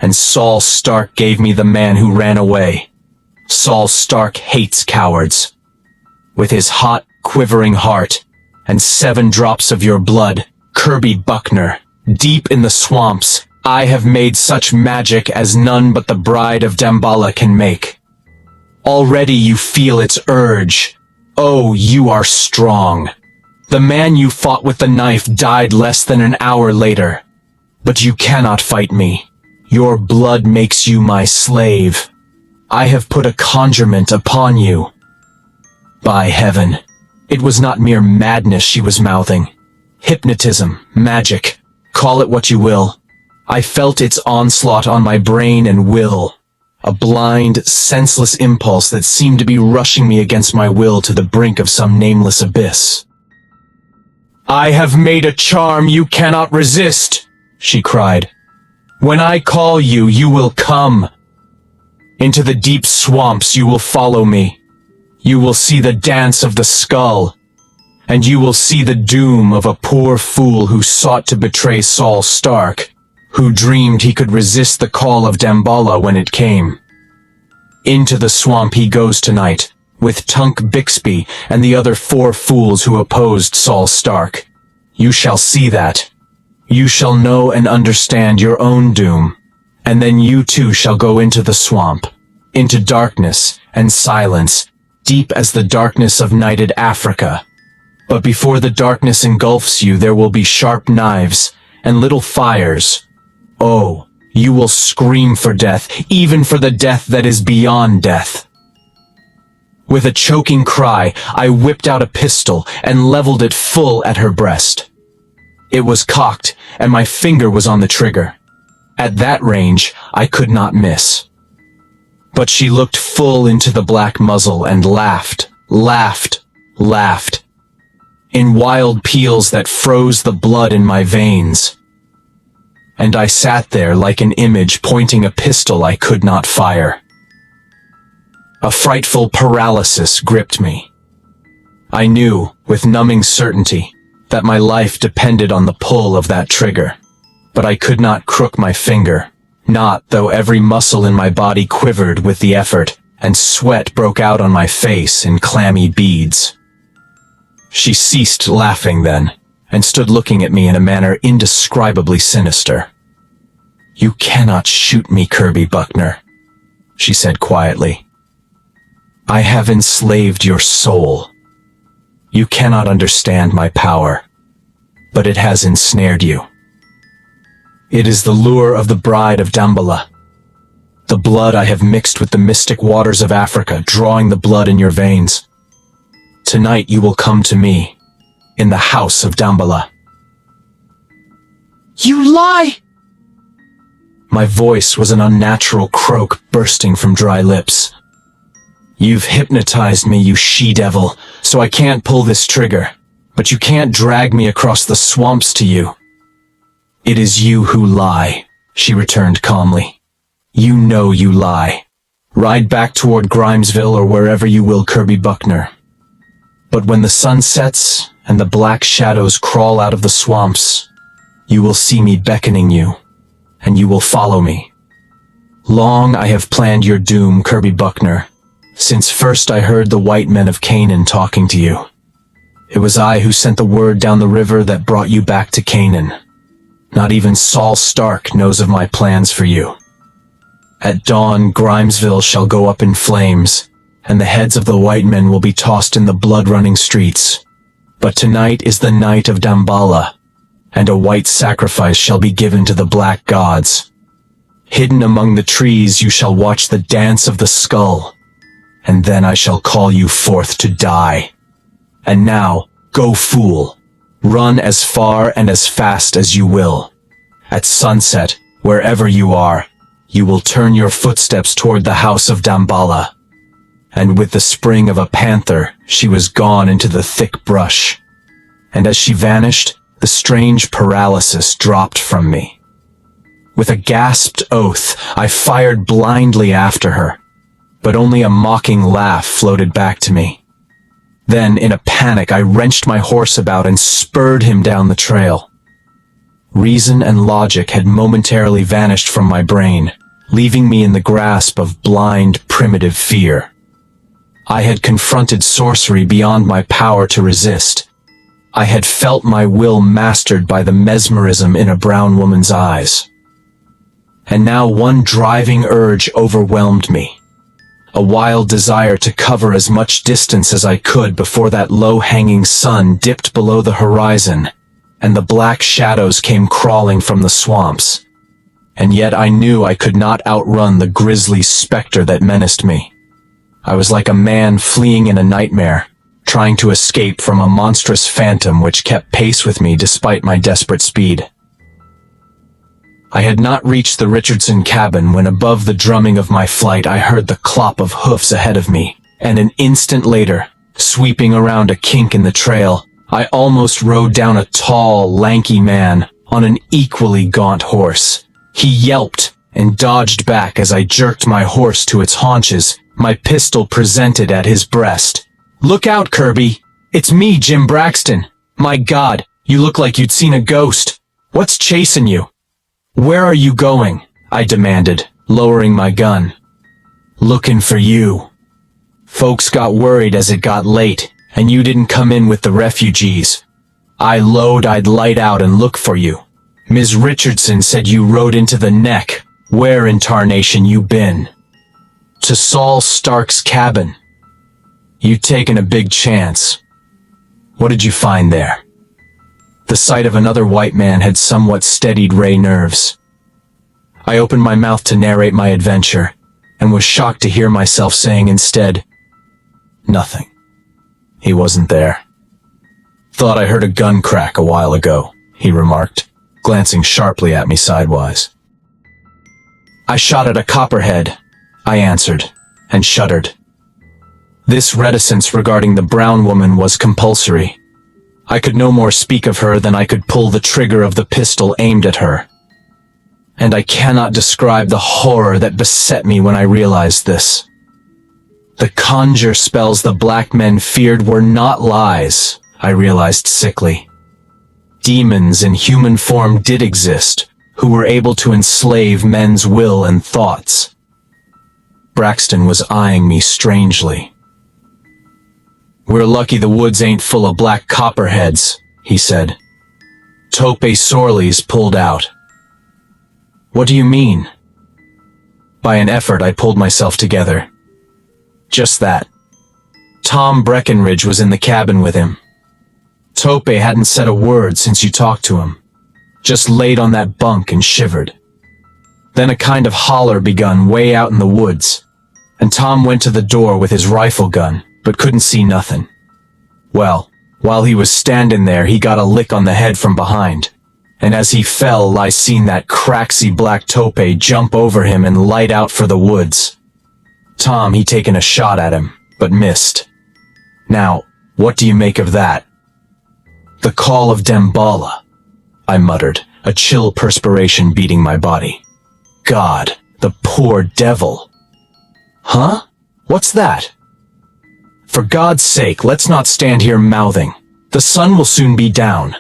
Speaker 1: and Saul Stark gave me the man who ran away. Saul Stark hates cowards. With his hot, quivering heart, and 7 drops of your blood, Kirby Buckner, deep in the swamps, I have made such magic as none but the bride of Damballa can make. Already you feel its urge. Oh, you are strong. The man you fought with the knife died less than an hour later. But you cannot fight me. Your blood makes you my slave. I have put a conjurement upon you." By heaven, it was not mere madness she was mouthing. Hypnotism, magic, call it what you will. I felt its onslaught on my brain and will. A blind, senseless impulse that seemed to be rushing me against my will to the brink of some nameless abyss. "I have made a charm you cannot resist," she cried. "When I call you, you will come. Into the deep swamps you will follow me. You will see the dance of the skull, and you will see the doom of a poor fool who sought to betray Saul Stark, who dreamed he could resist the call of Damballa when it came. Into the swamp he goes tonight, with Tunk Bixby and the other 4 fools who opposed Saul Stark. You shall see that. You shall know and understand your own doom, and then you too shall go into the swamp, into darkness and silence, deep as the darkness of nighted Africa. But before the darkness engulfs you, there will be sharp knives and little fires. Oh, you will scream for death, even for the death that is beyond death." With a choking cry, I whipped out a pistol and leveled it full at her breast. It was cocked, and my finger was on the trigger. At that range, I could not miss. But she looked full into the black muzzle and laughed, laughed, laughed, in wild peals that froze the blood in my veins. And I sat there like an image pointing a pistol I could not fire. A frightful paralysis gripped me. I knew, with numbing certainty, that my life depended on the pull of that trigger. But I could not crook my finger, not though every muscle in my body quivered with the effort, and sweat broke out on my face in clammy beads. She ceased laughing then, and stood looking at me in a manner indescribably sinister. "You cannot shoot me, Kirby Buckner," she said quietly. "I have enslaved your soul. You cannot understand my power, but it has ensnared you. It is the lure of the bride of Damballa. The blood I have mixed with the mystic waters of Africa, drawing the blood in your veins. Tonight you will come to me, in the house of Damballa." "You lie!" My voice was an unnatural croak bursting from dry lips. "You've hypnotized me, you she-devil, so I can't pull this trigger, but you can't drag me across the swamps to you." "It is you who lie," she returned calmly. "You know you lie. Ride back toward Grimesville or wherever you will, Kirby Buckner. But when the sun sets and the black shadows crawl out of the swamps, you will see me beckoning you, and you will follow me. Long I have planned your doom, Kirby Buckner, since first I heard the white men of Canaan talking to you. It was I who sent the word down the river that brought you back to Canaan. Not even Saul Stark knows of my plans for you. At dawn, Grimesville shall go up in flames, and the heads of the white men will be tossed in the blood-running streets. But tonight is the night of Damballa, and a white sacrifice shall be given to the black gods. Hidden among the trees you shall watch the dance of the skull, and then I shall call you forth to die. And now, go fool. Run as far and as fast as you will. At sunset, wherever you are, you will turn your footsteps toward the house of Damballa." And with the spring of a panther, she was gone into the thick brush. And as she vanished, the strange paralysis dropped from me. With a gasped oath, I fired blindly after her, but only a mocking laugh floated back to me. Then, in a panic, I wrenched my horse about and spurred him down the trail. Reason and logic had momentarily vanished from my brain, leaving me in the grasp of blind, primitive fear. I had confronted sorcery beyond my power to resist. I had felt my will mastered by the mesmerism in a brown woman's eyes. And now one driving urge overwhelmed me. A wild desire to cover as much distance as I could before that low-hanging sun dipped below the horizon, and the black shadows came crawling from the swamps. And yet I knew I could not outrun the grisly specter that menaced me. I was like a man fleeing in a nightmare, trying to escape from a monstrous phantom which kept pace with me despite my desperate speed. I had not reached the Richardson cabin when above the drumming of my flight I heard the clop of hoofs ahead of me, and an instant later, sweeping around a kink in the trail, I almost rode down a tall, lanky man on an equally gaunt horse. He yelped and dodged back as I jerked my horse to its haunches, my pistol presented at his breast. "Look out, Kirby! It's me, Jim Braxton! My God, you look like you'd seen a ghost! What's chasing you?" "Where are you going?" I demanded, lowering my gun. "Looking for you. Folks got worried as it got late, and you didn't come in with the refugees. I'd light out and look for you. Ms. Richardson said you rode into the neck. Where in tarnation you been?" "To Saul Stark's cabin." "You taken a big chance. What did you find there?" The sight of another white man had somewhat steadied Ray nerves. I opened my mouth to narrate my adventure, and was shocked to hear myself saying instead, "Nothing. He wasn't there." "Thought I heard a gun crack a while ago," he remarked, glancing sharply at me sidewise. "I shot at a copperhead," I answered, and shuddered. This reticence regarding the brown woman was compulsory. I could no more speak of her than I could pull the trigger of the pistol aimed at her. And I cannot describe the horror that beset me when I realized this. The conjure spells the black men feared were not lies, I realized sickly. Demons in human form did exist, who were able to enslave men's will and thoughts. Braxton was eyeing me strangely. "We're lucky the woods ain't full of black copperheads," he said, Tope Sorleys pulled out. What do you mean? By an effort, I pulled myself together. Just that. Tom Breckenridge was in the cabin with him. Tope hadn't said a word since you talked to him. Just laid on that bunk and shivered. Then a kind of holler begun way out in the woods, and Tom went to the door with his rifle gun, but couldn't see nothing. Well, while he was standing there, he got a lick on the head from behind, and as he fell, I seen that cracksy black Tope jump over him and light out for the woods. Tom, he taken a shot at him, but missed. Now, what do you make of that? The call of Damballa, I muttered, a chill perspiration beating my body. God, the poor devil. Huh? What's that? For God's sake, let's not stand here mouthing. The sun will soon be down.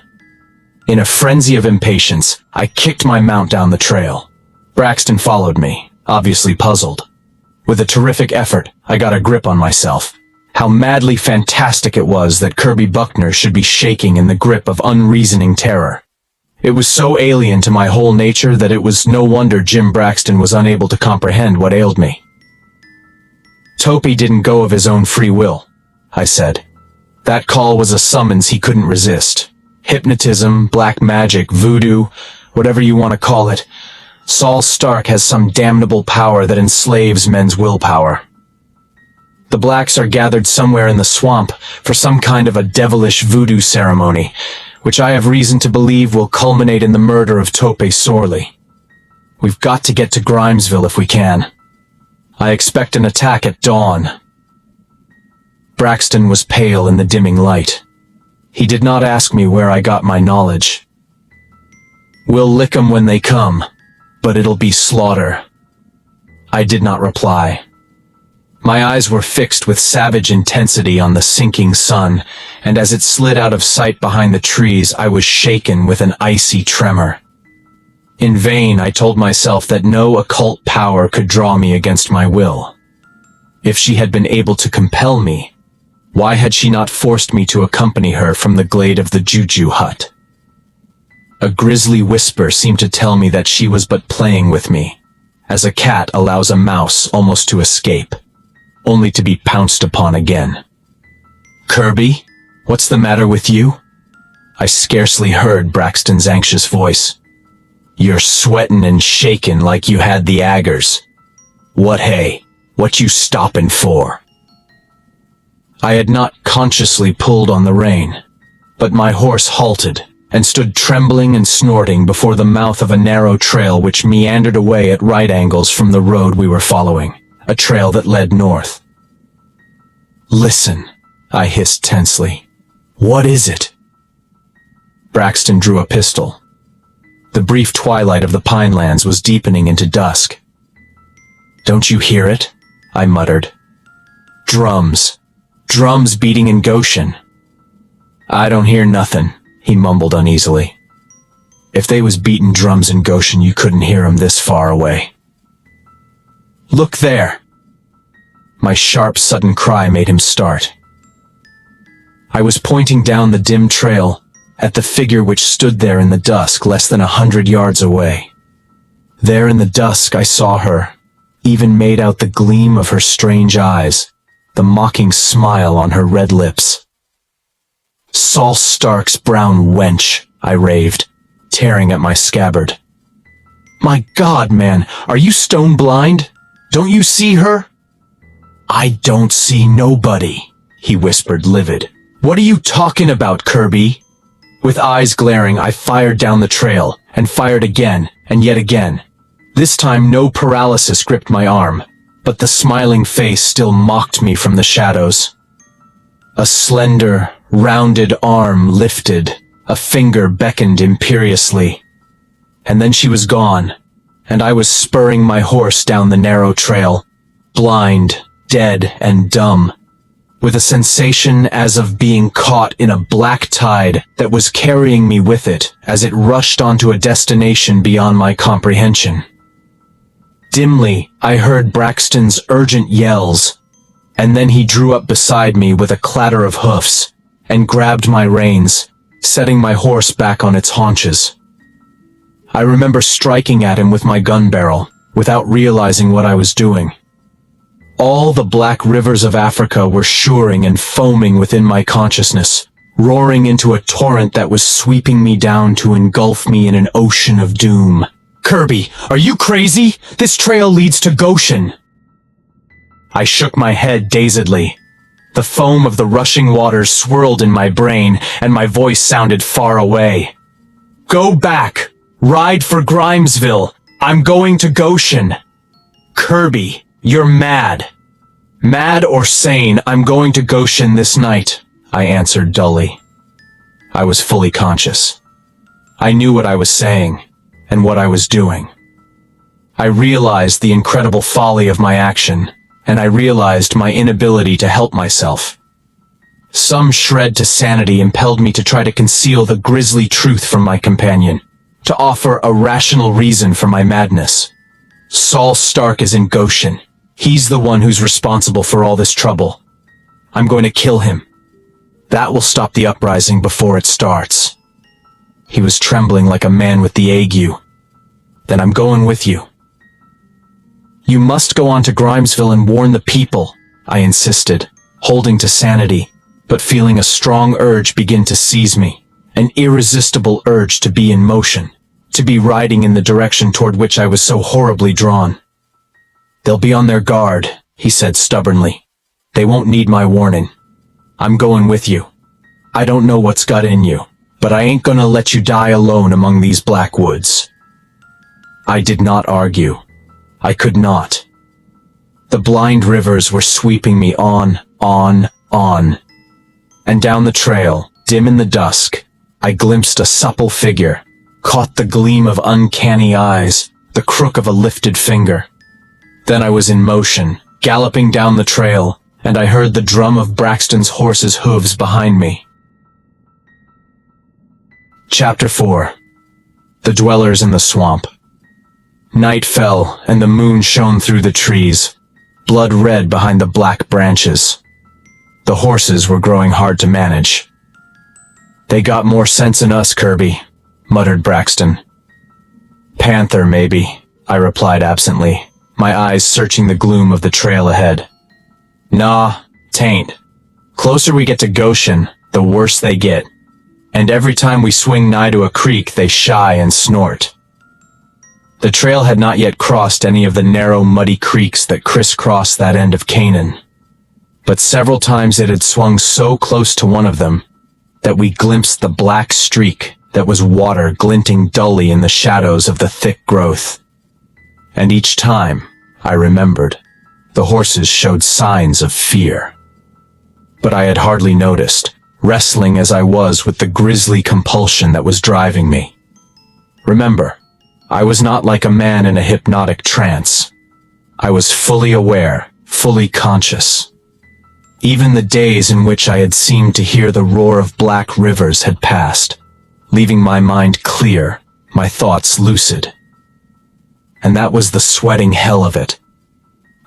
Speaker 1: In a frenzy of impatience, I kicked my mount down the trail. Braxton followed me, obviously puzzled. With a terrific effort, I got a grip on myself. How madly fantastic it was that Kirby Buckner should be shaking in the grip of unreasoning terror. It was so alien to my whole nature that it was no wonder Jim Braxton was unable to comprehend what ailed me. Tope didn't go of his own free will, I said. That call was a summons he couldn't resist. Hypnotism, black magic, voodoo, whatever you want to call it. Saul Stark has some damnable power that enslaves men's willpower. The blacks are gathered somewhere in the swamp for some kind of a devilish voodoo ceremony, which I have reason to believe will culminate in the murder of Tope Sorley. We've got to get to Grimesville if we can. I expect an attack at dawn. Braxton was pale in the dimming light. He did not ask me where I got my knowledge. We'll lick 'em when they come, but it'll be slaughter. I did not reply. My eyes were fixed with savage intensity on the sinking sun, and as it slid out of sight behind the trees, I was shaken with an icy tremor. In vain, I told myself that no occult power could draw me against my will. If she had been able to compel me, why had she not forced me to accompany her from the glade of the Juju hut? A grisly whisper seemed to tell me that she was but playing with me, as a cat allows a mouse almost to escape, only to be pounced upon again. Kirby, what's the matter with you? I scarcely heard Braxton's anxious voice. You're sweatin' and shakin' like you had the aggers. What you stoppin' for? I had not consciously pulled on the rein, but my horse halted and stood trembling and snorting before the mouth of a narrow trail which meandered away at right angles from the road we were following, a trail that led north. Listen, I hissed tensely. What is it? Braxton drew a pistol. The brief twilight of the pinelands was deepening into dusk. Don't you hear it? I muttered. Drums. Drums beating in Goshen. I don't hear nothin', he mumbled uneasily. If they was beatin' drums in Goshen, you couldn't hear 'em this far away. Look there! My sharp, sudden cry made him start. I was pointing down the dim trail at the figure which stood there in the dusk less than 100 yards away. There in the dusk I saw her, even made out the gleam of her strange eyes, the mocking smile on her red lips. Saul Stark's brown wench, I raved, tearing at my scabbard. My God, man, are you stone blind? Don't you see her? I don't see nobody, he whispered, livid. What are you talking about, Kirby? With eyes glaring, I fired down the trail, and fired again, and yet again. This time no paralysis gripped my arm, but the smiling face still mocked me from the shadows. A slender, rounded arm lifted, a finger beckoned imperiously. And then she was gone, and I was spurring my horse down the narrow trail, blind, dead, and dumb, with a sensation as of being caught in a black tide that was carrying me with it as it rushed onto a destination beyond my comprehension. Dimly, I heard Braxton's urgent yells, and then he drew up beside me with a clatter of hoofs and grabbed my reins, setting my horse back on its haunches. I remember striking at him with my gun barrel, without realizing what I was doing. All the black rivers of Africa were shooring and foaming within my consciousness, roaring into a torrent that was sweeping me down to engulf me in an ocean of doom. "Kirby, are you crazy? This trail leads to Goshen." I shook my head dazedly. The foam of the rushing waters swirled in my brain, and my voice sounded far away. "Go back! Ride for Grimesville! I'm going to Goshen!" "Kirby, you're mad." "Mad or sane, I'm going to Goshen this night," I answered dully. I was fully conscious. I knew what I was saying, and what I was doing. I realized the incredible folly of my action, and I realized my inability to help myself. Some shred to sanity impelled me to try to conceal the grisly truth from my companion, to offer a rational reason for my madness. Saul Stark is in Goshen. He's the one who's responsible for all this trouble. I'm going to kill him. That will stop the uprising before it starts. He was trembling like a man with the ague. "Then I'm going with you." "You must go on to Grimesville and warn the people," I insisted, holding to sanity, but feeling a strong urge begin to seize me, an irresistible urge to be in motion, to be riding in the direction toward which I was so horribly drawn. "They'll be on their guard," he said stubbornly. "They won't need my warning. I'm going with you. I don't know what's got in you, but I ain't gonna let you die alone among these black woods." I did not argue. I could not. The blind rivers were sweeping me on. And down the trail, dim in the dusk, I glimpsed a supple figure, caught the gleam of uncanny eyes, the crook of a lifted finger. Then I was in motion, galloping down the trail, and I heard the drum of Braxton's horse's hooves behind me. Chapter 4. The Dwellers in the Swamp. Night fell, and the moon shone through the trees, blood red behind the black branches. The horses were growing hard to manage. "They got more sense than us, Kirby," muttered Braxton. "Panther, maybe," I replied absently, my eyes searching the gloom of the trail ahead. "Nah, tain't. Closer we get to Goshen, the worse they get. And every time we swing nigh to a creek, they shy and snort." The trail had not yet crossed any of the narrow, muddy creeks that crisscross that end of Canaan. But several times it had swung so close to one of them that we glimpsed the black streak that was water glinting dully in the shadows of the thick growth. And each time, I remembered, the horses showed signs of fear. But I had hardly noticed, wrestling as I was with the grisly compulsion that was driving me. Remember, I was not like a man in a hypnotic trance. I was fully aware, fully conscious. Even the days in which I had seemed to hear the roar of black rivers had passed, leaving my mind clear, my thoughts lucid. And that was the sweating hell of it.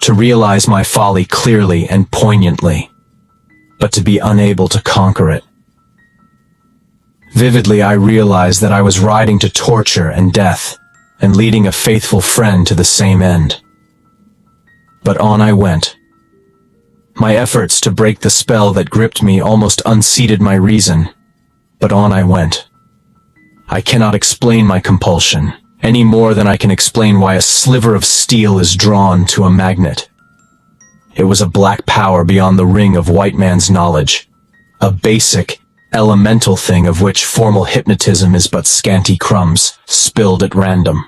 Speaker 1: To realize my folly clearly and poignantly, but to be unable to conquer it. Vividly I realized that I was riding to torture and death, and leading a faithful friend to the same end. But on I went. My efforts to break the spell that gripped me almost unseated my reason, but on I went. I cannot explain my compulsion, any more than I can explain why a sliver of steel is drawn to a magnet. It was a black power beyond the ring of white man's knowledge, a basic, elemental thing of which formal hypnotism is but scanty crumbs, spilled at random.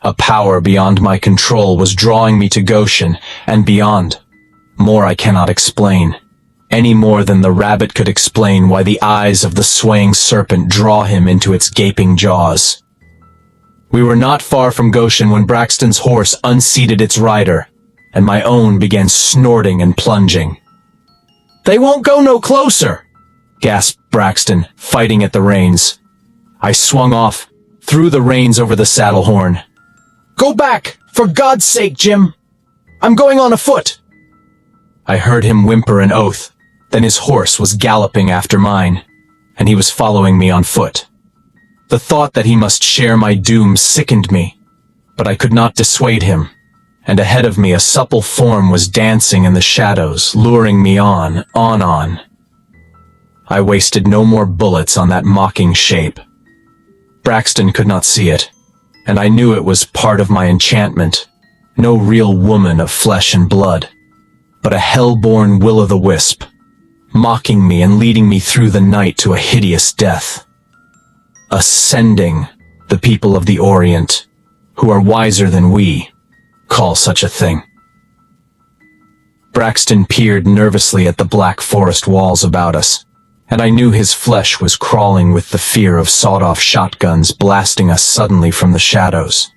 Speaker 1: A power beyond my control was drawing me to Goshen, and beyond. More I cannot explain, any more than the rabbit could explain why the eyes of the swaying serpent draw him into its gaping jaws. We were not far from Goshen when Braxton's horse unseated its rider, and my own began snorting and plunging. "They won't go no closer!" gasped Braxton, fighting at the reins. I swung off, threw the reins over the saddle horn. "Go back! For God's sake, Jim! I'm going on afoot!" I heard him whimper an oath, then his horse was galloping after mine, and he was following me on foot. The thought that he must share my doom sickened me, but I could not dissuade him, and ahead of me a supple form was dancing in the shadows, luring me on. I wasted no more bullets on that mocking shape. Braxton could not see it, and I knew it was part of my enchantment. No real woman of flesh and blood, but a hell-born will-o'-the-wisp, mocking me and leading me through the night to a hideous death. Ascending, the people of the Orient, who are wiser than we, call such a thing. Braxton peered nervously at the black forest walls about us, and I knew his flesh was crawling with the fear of sawed-off shotguns blasting us suddenly from the shadows.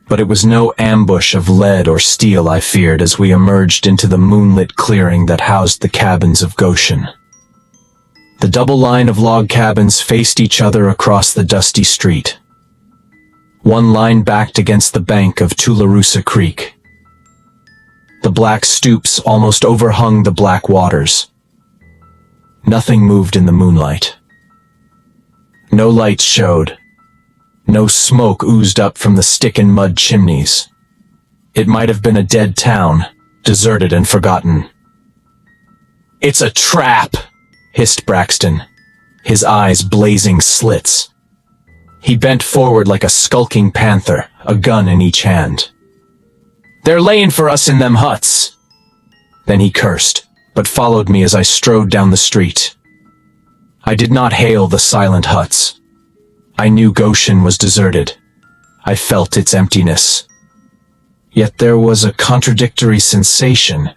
Speaker 1: But it was no ambush of lead or steel I feared as we emerged into the moonlit clearing that housed the cabins of Goshen. The double line of log cabins faced each other across the dusty street. One line backed against the bank of Tularosa Creek. The black stoops almost overhung the black waters. Nothing moved in the moonlight. No lights showed. No smoke oozed up from the stick-and-mud chimneys. It might have been a dead town, deserted and forgotten. "It's a trap!" hissed Braxton, his eyes blazing slits. He bent forward like a skulking panther, a gun in each hand. "They're laying for us in them huts!" Then he cursed, but followed me as I strode down the street. I did not hail the silent huts. I knew Goshen was deserted. I felt its emptiness. Yet there was a contradictory sensation,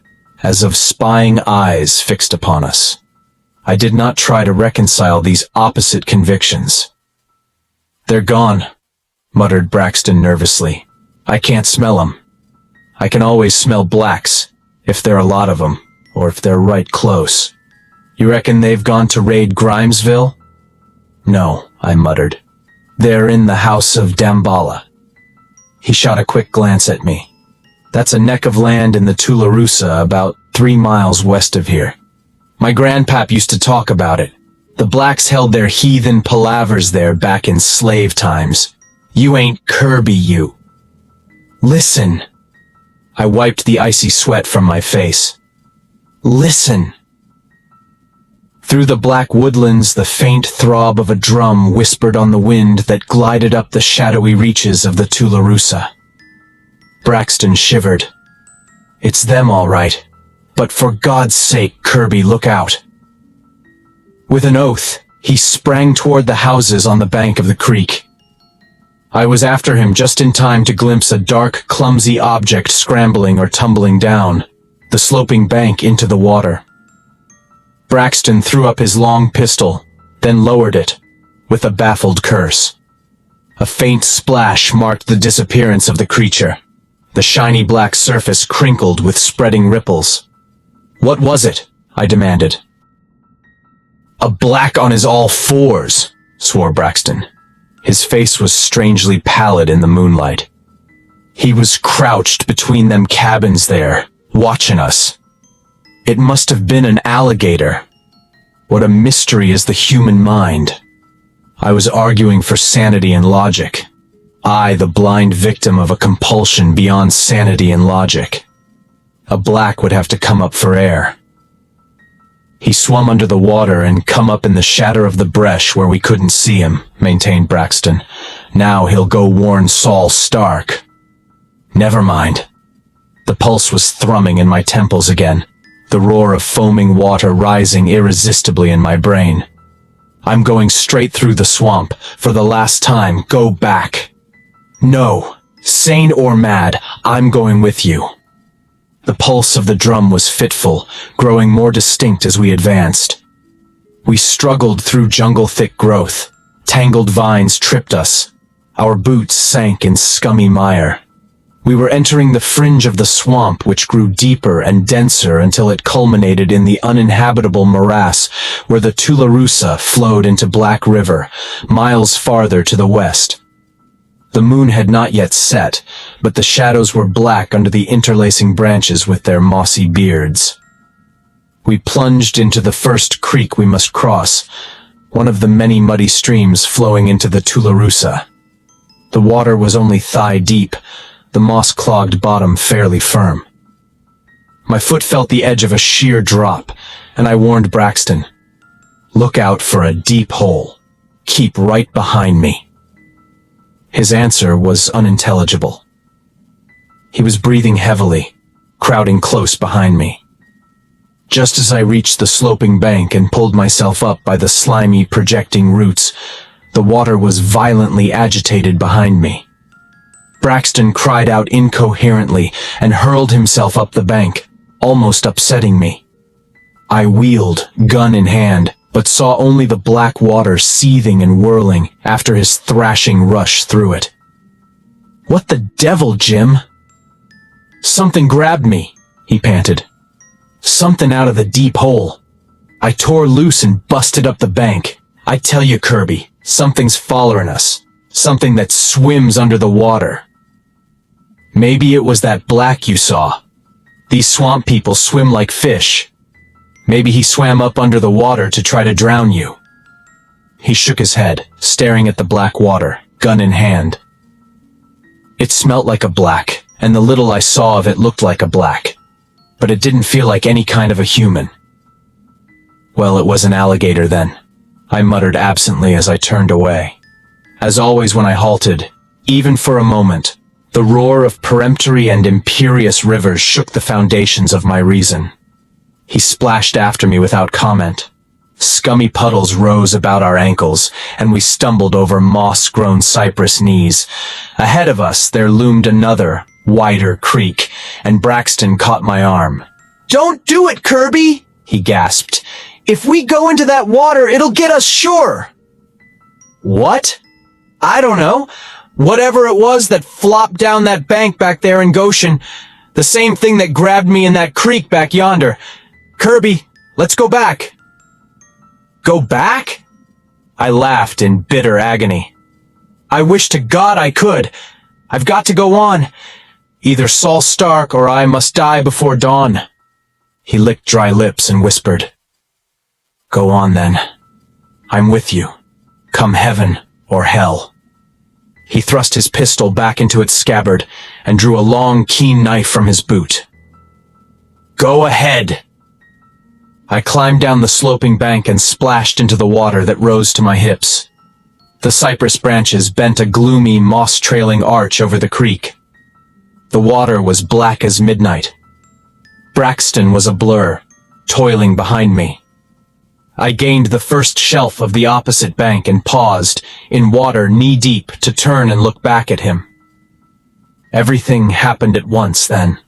Speaker 1: as of spying eyes fixed upon us. I did not try to reconcile these opposite convictions. "They're gone," muttered Braxton nervously. "I can't smell 'em. I can always smell blacks, if there are a lot of 'em, or if they're right close. You reckon they've gone to raid Grimesville?" "No," I muttered. "They're in the house of Damballa." He shot a quick glance at me. "That's a neck of land in the Tularosa about 3 miles west of here. My grandpap used to talk about it. The blacks held their heathen palavers there back in slave times. You ain't Kirby, you." "Listen." I wiped the icy sweat from my face. "Listen." Through the black woodlands, the faint throb of a drum whispered on the wind that glided up the shadowy reaches of the Tularosa. Braxton shivered. "It's them, all right. But for God's sake, Kirby, look out." With an oath, he sprang toward the houses on the bank of the creek. I was after him just in time to glimpse a dark, clumsy object scrambling or tumbling down the sloping bank into the water. Braxton threw up his long pistol, then lowered it, with a baffled curse. A faint splash marked the disappearance of the creature. The shiny black surface crinkled with spreading ripples. "What was it?" I demanded. "A black on his all fours," swore Braxton. His face was strangely pallid in the moonlight. "He was crouched between them cabins there, watching us. It must have been an alligator. What a mystery is the human mind." I was arguing for sanity and logic. I, the blind victim of a compulsion beyond sanity and logic. A black would have to come up for air. "He swum under the water and come up in the shadow of the bresh where we couldn't see him," maintained Braxton. "Now he'll go warn Saul Stark." Never mind. The pulse was thrumming in my temples again, the roar of foaming water rising irresistibly in my brain. "I'm going straight through the swamp. For the last time, go back." "No, sane or mad, I'm going with you." The pulse of the drum was fitful, growing more distinct as we advanced. We struggled through jungle-thick growth. Tangled vines tripped us. Our boots sank in scummy mire. We were entering the fringe of the swamp, which grew deeper and denser until it culminated in the uninhabitable morass where the Tularosa flowed into Black River, miles farther to the west. The moon had not yet set, but the shadows were black under the interlacing branches with their mossy beards. We plunged into the first creek we must cross, one of the many muddy streams flowing into the Tularusa. The water was only thigh deep, the moss-clogged bottom fairly firm. My foot felt the edge of a sheer drop, and I warned Braxton, "Look out for a deep hole. Keep right behind me." His answer was unintelligible. He was breathing heavily, crowding close behind me. Just as I reached the sloping bank and pulled myself up by the slimy, projecting roots, the water was violently agitated behind me. Braxton cried out incoherently and hurled himself up the bank, almost upsetting me. I wheeled, gun in hand, but saw only the black water seething and whirling after his thrashing rush through it. "What the devil, Jim?" "Something grabbed me," he panted. "Something out of the deep hole. I tore loose and busted up the bank. I tell you, Kirby, something's following us. Something that swims under the water." "Maybe it was that black you saw. These swamp people swim like fish. Maybe he swam up under the water to try to drown you." He shook his head, staring at the black water, gun in hand. It smelt like a black, and the little I saw of it looked like a black, but it didn't feel like any kind of a human. "Well, it was an alligator then," I muttered absently as I turned away. As always when I halted, even for a moment, the roar of peremptory and imperious rivers shook the foundations of my reason. He splashed after me without comment. Scummy puddles rose about our ankles, and we stumbled over moss-grown cypress knees. Ahead of us there loomed another, wider creek, and Braxton caught my arm. "Don't do it, Kirby!" he gasped. "If we go into that water, it'll get us sure!" "What?" "I don't know. Whatever it was that flopped down that bank back there in Goshen, the same thing that grabbed me in that creek back yonder. Kirby, let's go back." "Go back?" I laughed in bitter agony. "I wish to God I could. I've got to go on. Either Saul Stark or I must die before dawn." He licked dry lips and whispered, "Go on then. I'm with you. Come heaven or hell." He thrust his pistol back into its scabbard and drew a long, keen knife from his boot. "Go ahead." I climbed down the sloping bank and splashed into the water that rose to my hips. The cypress branches bent a gloomy, moss-trailing arch over the creek. The water was black as midnight. Braxton was a blur, toiling behind me. I gained the first shelf of the opposite bank and paused, in water knee-deep, to turn and look back at him. Everything happened at once then.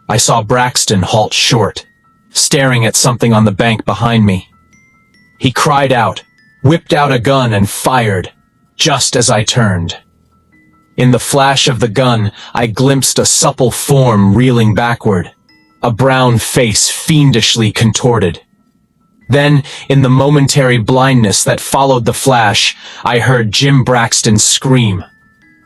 Speaker 1: I saw Braxton halt short, staring at something on the bank behind me. He cried out, whipped out a gun and fired, just as I turned. In the flash of the gun, I glimpsed a supple form reeling backward, a brown face fiendishly contorted. Then, in the momentary blindness that followed the flash, I heard Jim Braxton scream.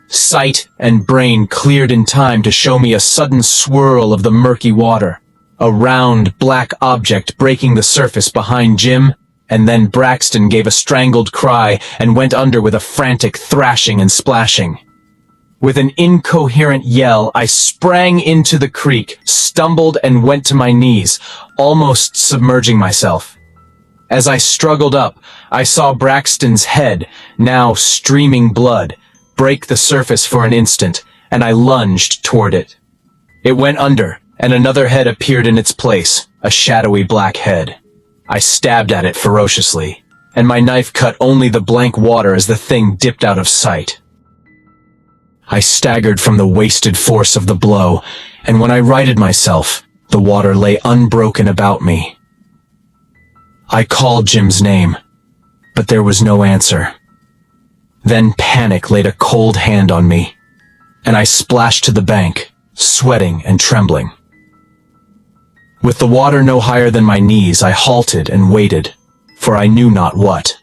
Speaker 1: Sight and brain cleared in time to show me a sudden swirl of the murky water, a round, black object breaking the surface behind Jim, and then Braxton gave a strangled cry and went under with a frantic thrashing and splashing. With an incoherent yell, I sprang into the creek, stumbled and went to my knees, almost submerging myself. As I struggled up, I saw Braxton's head, now streaming blood, break the surface for an instant, and I lunged toward it. It went under, and another head appeared in its place, a shadowy black head. I stabbed at it ferociously, and my knife cut only the blank water as the thing dipped out of sight. I staggered from the wasted force of the blow, and when I righted myself, the water lay unbroken about me. I called Jim's name, but there was no answer. Then panic laid a cold hand on me, and I splashed to the bank, sweating and trembling. With the water no higher than my knees, I halted and waited, for I knew not what.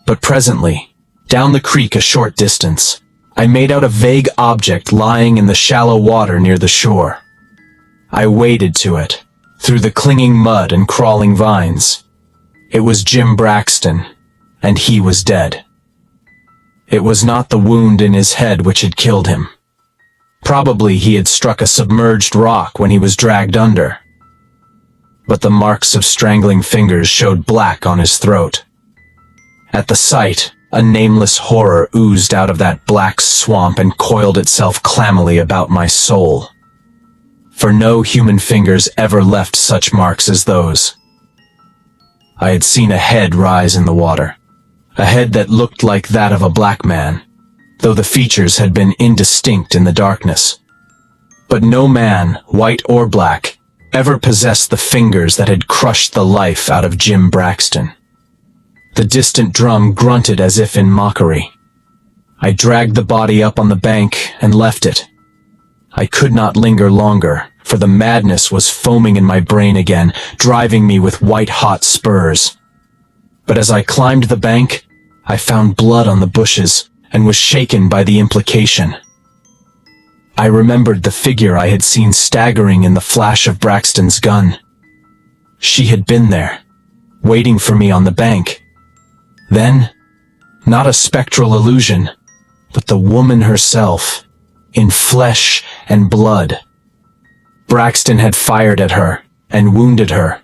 Speaker 1: But presently, down the creek a short distance, I made out a vague object lying in the shallow water near the shore. I waded to it, through the clinging mud and crawling vines. It was Jim Braxton, and he was dead. It was not the wound in his head which had killed him. Probably he had struck a submerged rock when he was dragged under. But the marks of strangling fingers showed black on his throat. At the sight, a nameless horror oozed out of that black swamp and coiled itself clammily about my soul. For no human fingers ever left such marks as those. I had seen a head rise in the water, a head that looked like that of a black man, though the features had been indistinct in the darkness. But no man, white or black, ever possessed the fingers that had crushed the life out of Jim Braxton. The distant drum grunted as if in mockery. I dragged the body up on the bank and left it. I could not linger longer, for the madness was foaming in my brain again, driving me with white-hot spurs. But as I climbed the bank, I found blood on the bushes and was shaken by the implication. I remembered the figure I had seen staggering in the flash of Braxton's gun. She had been there, waiting for me on the bank. Then, not a spectral illusion, but the woman herself, in flesh and blood. Braxton had fired at her and wounded her.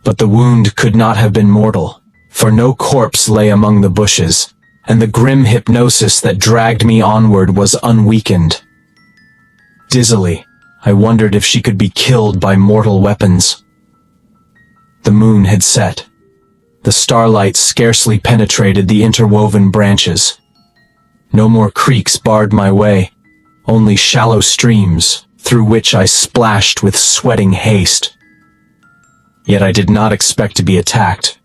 Speaker 1: But the wound could not have been mortal, for no corpse lay among the bushes, and the grim hypnosis that dragged me onward was unweakened. Dizzily, I wondered if she could be killed by mortal weapons. The moon had set. The starlight scarcely penetrated the interwoven branches. No more creeks barred my way, only shallow streams, through which I splashed with sweating haste. Yet I did not expect to be attacked.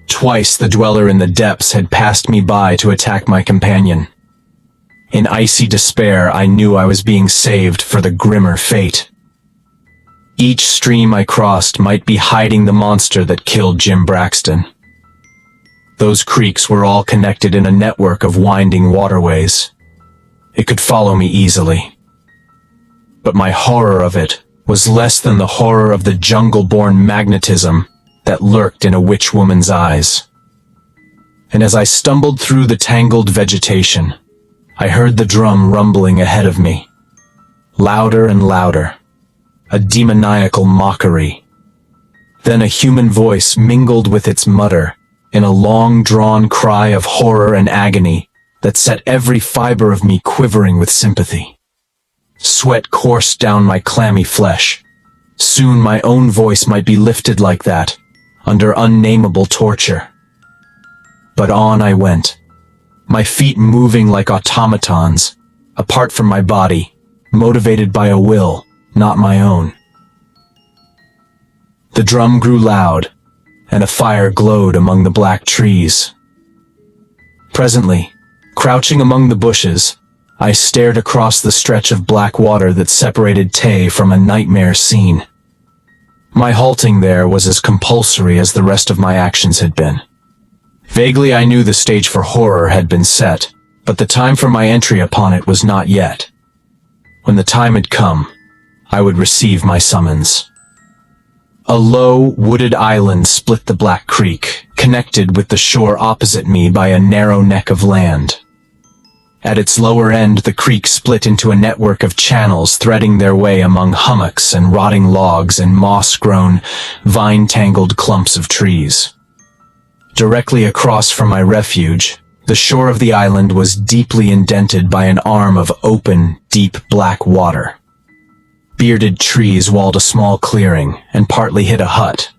Speaker 1: Twice the dweller in the depths had passed me by to attack my companion. In icy despair, I knew I was being saved for the grimmer fate. Each stream I crossed might be hiding the monster that killed Jim Braxton. Those creeks were all connected in a network of winding waterways. It could follow me easily. But my horror of it was less than the horror of the jungle-born magnetism that lurked in a witch woman's eyes. And as I stumbled through the tangled vegetation, I heard the drum rumbling ahead of me. Louder and louder. A demoniacal mockery. Then a human voice mingled with its mutter in a long-drawn cry of horror and agony that set every fiber of me quivering with sympathy. Sweat coursed down my clammy flesh. Soon my own voice might be lifted like that, under unnameable torture. But on I went, my feet moving like automatons, apart from my body, motivated by a will, not my own. The drum grew loud, and a fire glowed among the black trees. Presently, crouching among the bushes, I stared across the stretch of black water that separated Tay from a nightmare scene. My halting there was as compulsory as the rest of my actions had been. Vaguely I knew the stage for horror had been set, but the time for my entry upon it was not yet. When the time had come, I would receive my summons. A low, wooded island split the Black Creek, connected with the shore opposite me by a narrow neck of land. At its lower end, the creek split into a network of channels threading their way among hummocks and rotting logs and moss-grown, vine-tangled clumps of trees. Directly across from my refuge, the shore of the island was deeply indented by an arm of open, deep black water. Bearded trees walled a small clearing and partly hid a hut.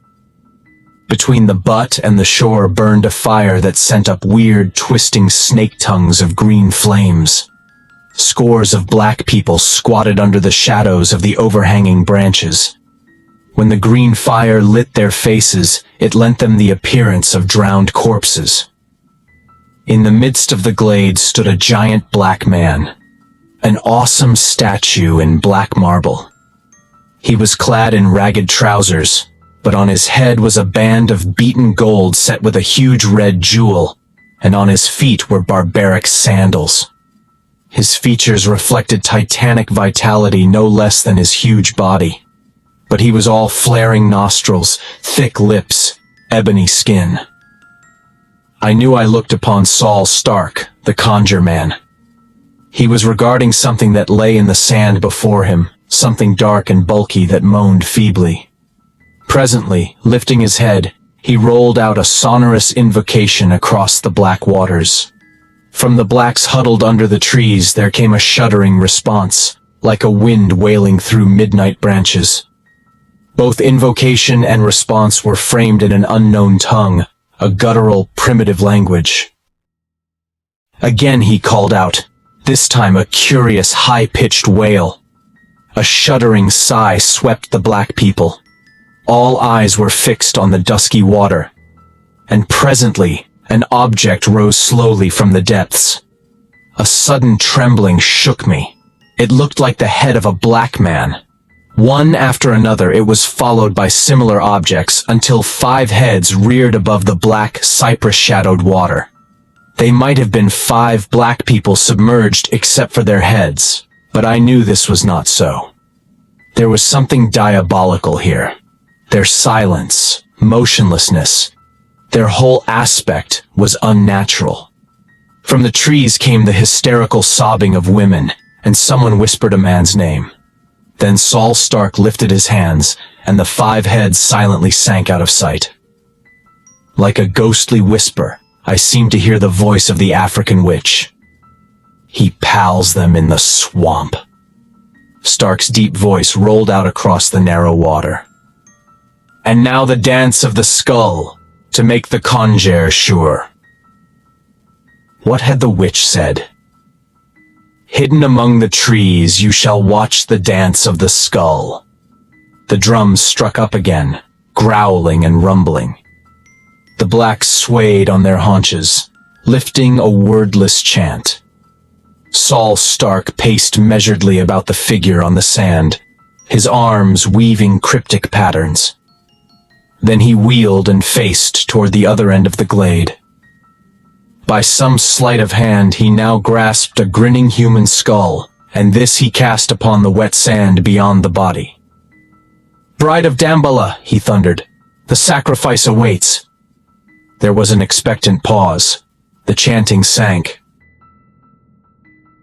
Speaker 1: Between the butt and the shore burned a fire that sent up weird, twisting snake tongues of green flames. Scores of black people squatted under the shadows of the overhanging branches. When the green fire lit their faces, it lent them the appearance of drowned corpses. In the midst of the glade stood a giant black man, an awesome statue in black marble. He was clad in ragged trousers, but on his head was a band of beaten gold set with a huge red jewel, and on his feet were barbaric sandals. His features reflected titanic vitality no less than his huge body. But he was all flaring nostrils, thick lips, ebony skin. I knew I looked upon Saul Stark, the Conjure Man. He was regarding something that lay in the sand before him, something dark and bulky that moaned feebly. Presently, lifting his head, he rolled out a sonorous invocation across the black waters. From the blacks huddled under the trees there came a shuddering response, like a wind wailing through midnight branches. Both invocation and response were framed in an unknown tongue, a guttural, primitive language. Again he called out, this time a curious, high-pitched wail. A shuddering sigh swept the black people. All eyes were fixed on the dusky water. And presently, an object rose slowly from the depths. A sudden trembling shook me. It looked like the head of a black man. One after another it was followed by similar objects until 5 heads reared above the black, cypress-shadowed water. They might have been 5 black people submerged except for their heads, but I knew this was not so. There was something diabolical here. Their silence, motionlessness, their whole aspect was unnatural. From the trees came the hysterical sobbing of women, and someone whispered a man's name. Then Saul Stark lifted his hands, and the 5 heads silently sank out of sight. Like a ghostly whisper, I seemed to hear the voice of the African witch. He pals them in the swamp. Stark's deep voice rolled out across the narrow water. And now the dance of the skull, to make the conjure sure. What had the witch said? Hidden among the trees you shall watch the dance of the skull. The drums struck up again, growling and rumbling. The blacks swayed on their haunches, lifting a wordless chant. Saul Stark paced measuredly about the figure on the sand, his arms weaving cryptic patterns. Then he wheeled and faced toward the other end of the glade. By some sleight of hand he now grasped a grinning human skull, and this he cast upon the wet sand beyond the body. Bride of Damballa, he thundered, the sacrifice awaits. There was an expectant pause. The chanting sank.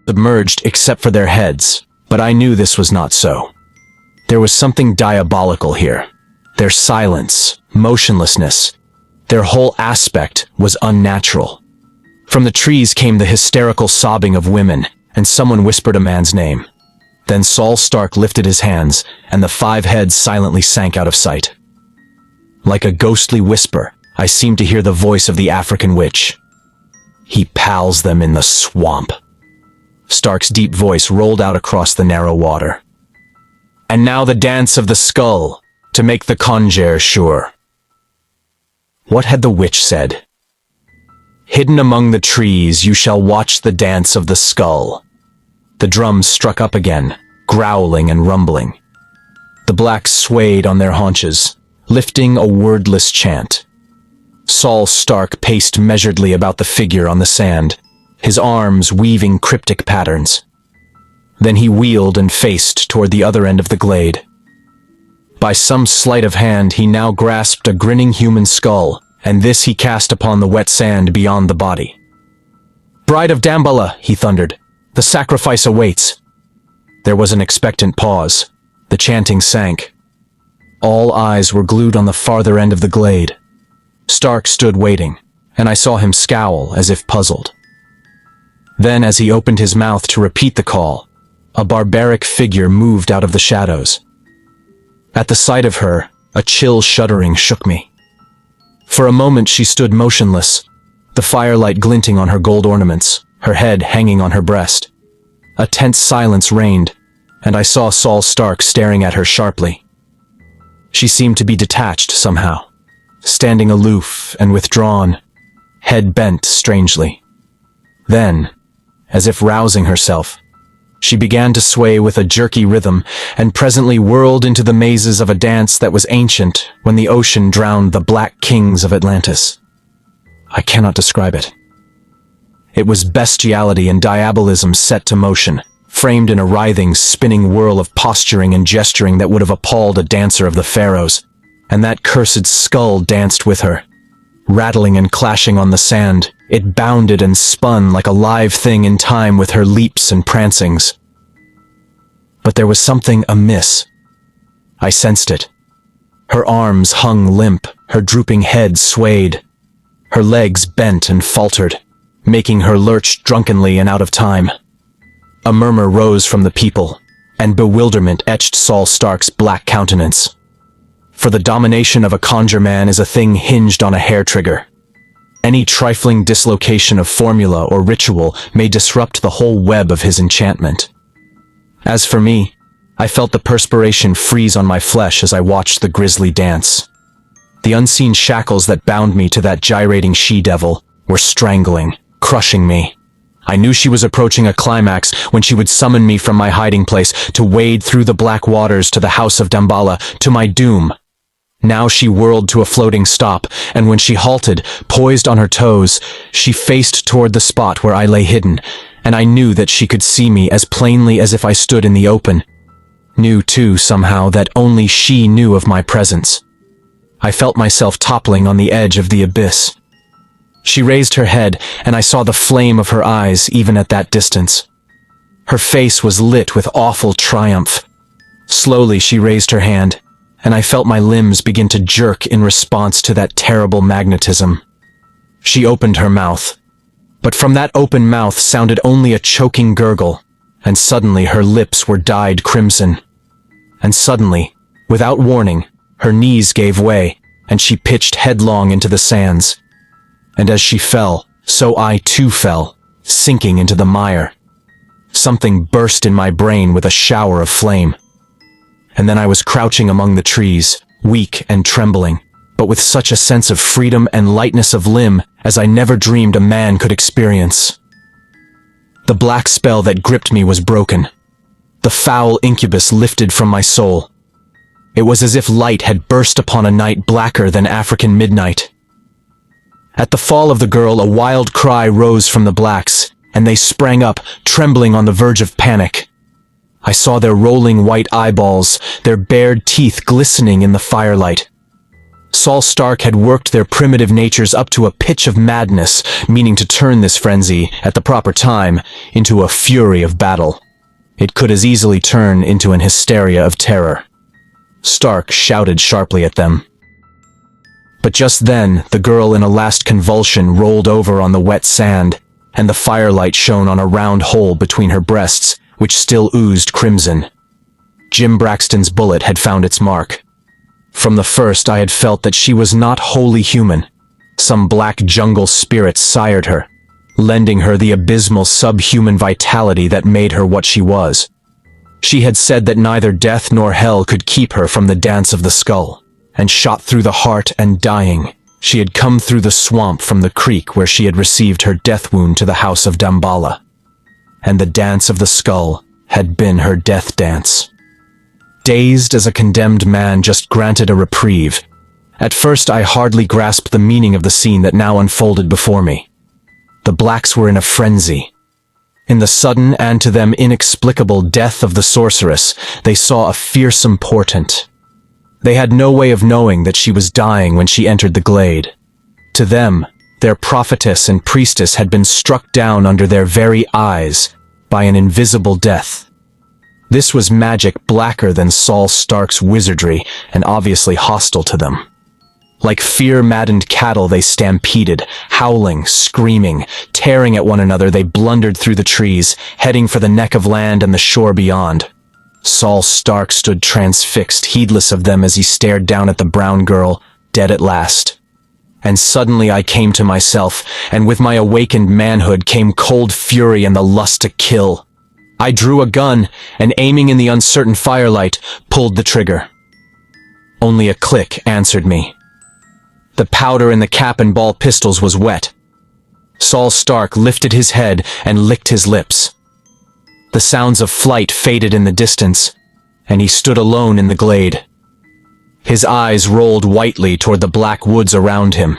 Speaker 1: Submerged except for their heads, but I knew this was not so. There was something diabolical here. Their silence, motionlessness, their whole aspect was unnatural. From the trees came the hysterical sobbing of women, and someone whispered a man's name. Then Saul Stark lifted his hands, and the 5 heads silently sank out of sight. Like a ghostly whisper, I seemed to hear the voice of the African witch. He pals them in the swamp. Stark's deep voice rolled out across the narrow water. And now the dance of the skull, to make the conjure sure. What had the witch said? Hidden among the trees you shall watch the dance of the skull. The drums struck up again, growling and rumbling. The blacks swayed on their haunches, lifting a wordless chant. Saul Stark paced measuredly about the figure on the sand, his arms weaving cryptic patterns. Then he wheeled and faced toward the other end of the glade. By some sleight of hand he now grasped a grinning human skull, and this he cast upon the wet sand beyond the body. Bride of Damballa, he thundered, the sacrifice awaits. There was an expectant pause. The chanting sank. All eyes were glued on the farther end of the glade. Stark stood waiting, and I saw him scowl as if puzzled. Then, as he opened his mouth to repeat the call, a barbaric figure moved out of the shadows. At the sight of her, a chill shuddering shook me. For a moment she stood motionless, the firelight glinting on her gold ornaments, her head hanging on her breast. A tense silence reigned, and I saw Saul Stark staring at her sharply. She seemed to be detached somehow, standing aloof and withdrawn, head bent strangely. Then, as if rousing herself, she began to sway with a jerky rhythm and presently whirled into the mazes of a dance that was ancient when the ocean drowned the black kings of Atlantis. I cannot describe it. It was bestiality and diabolism set to motion, framed in a writhing, spinning whirl of posturing and gesturing that would have appalled a dancer of the pharaohs. and that cursed skull danced with her. Rattling and clashing on the sand, it bounded and spun like a live thing in time with her leaps and prancings. But there was something amiss. I sensed it. Her arms hung limp, her drooping head swayed. Her legs bent and faltered, making her lurch drunkenly and out of time. A murmur rose from the people, and bewilderment etched Saul Stark's black countenance. For the domination of a conjure man is a thing hinged on a hair trigger. Any trifling dislocation of formula or ritual may disrupt the whole web of his enchantment. As for me, I felt the perspiration freeze on my flesh as I watched the grisly dance. The unseen shackles that bound me to that gyrating she-devil were strangling, crushing me. I knew she was approaching a climax when she would summon me from my hiding place to wade through the black waters to the house of Damballa, to my doom. Now she whirled to a floating stop, and when she halted, poised on her toes, she faced toward the spot where I lay hidden, and I knew that she could see me as plainly as if I stood in the open. Knew, too, somehow, that only she knew of my presence. I felt myself toppling on the edge of the abyss. She raised her head, and I saw the flame of her eyes even at that distance. Her face was lit with awful triumph. Slowly she raised her hand, and I felt my limbs begin to jerk in response to that terrible magnetism. She opened her mouth, but from that open mouth sounded only a choking gurgle, and suddenly her lips were dyed crimson. And suddenly, without warning, her knees gave way, and she pitched headlong into the sands. And as she fell, so I too fell, sinking into the mire. Something burst in my brain with a shower of flame. And then I was crouching among the trees, weak and trembling, but with such a sense of freedom and lightness of limb as I never dreamed a man could experience. The black spell that gripped me was broken. The foul incubus lifted from my soul. It was as if light had burst upon a night blacker than African midnight. At the fall of the girl, a wild cry rose from the blacks, and they sprang up, trembling on the verge of panic. I saw their rolling white eyeballs, their bared teeth glistening in the firelight. Saul Stark had worked their primitive natures up to a pitch of madness, meaning to turn this frenzy, at the proper time, into a fury of battle. It could as easily turn into an hysteria of terror. Stark shouted sharply at them. But just then, the girl in a last convulsion rolled over on the wet sand, and the firelight shone on a round hole between her breasts, which still oozed crimson. Jim Braxton's bullet had found its mark. From the first I had felt that she was not wholly human. Some black jungle spirit sired her, lending her the abysmal subhuman vitality that made her what she was. She had said that neither death nor hell could keep her from the dance of the skull, and shot through the heart and dying, she had come through the swamp from the creek where she had received her death wound to the house of Damballa. And the dance of the skull had been her death dance. Dazed as a condemned man just granted a reprieve, at first I hardly grasped the meaning of the scene that now unfolded before me. The blacks were in a frenzy. In the sudden and to them inexplicable death of the sorceress, they saw a fearsome portent. They had no way of knowing that she was dying when she entered the glade. To them, their prophetess and priestess had been struck down under their very eyes by an invisible death. This was magic blacker than Saul Stark's wizardry and obviously hostile to them. Like fear-maddened cattle they stampeded, howling, screaming, tearing at one another they blundered through the trees, heading for the neck of land and the shore beyond. Saul Stark stood transfixed, heedless of them as he stared down at the brown girl, dead at last. And suddenly I came to myself, and with my awakened manhood came cold fury and the lust to kill. I drew a gun, and aiming in the uncertain firelight, pulled the trigger. Only a click answered me. The powder in the cap and ball pistols was wet. Saul Stark lifted his head and licked his lips. The sounds of flight faded in the distance, and he stood alone in the glade. His eyes rolled whitely toward the black woods around him.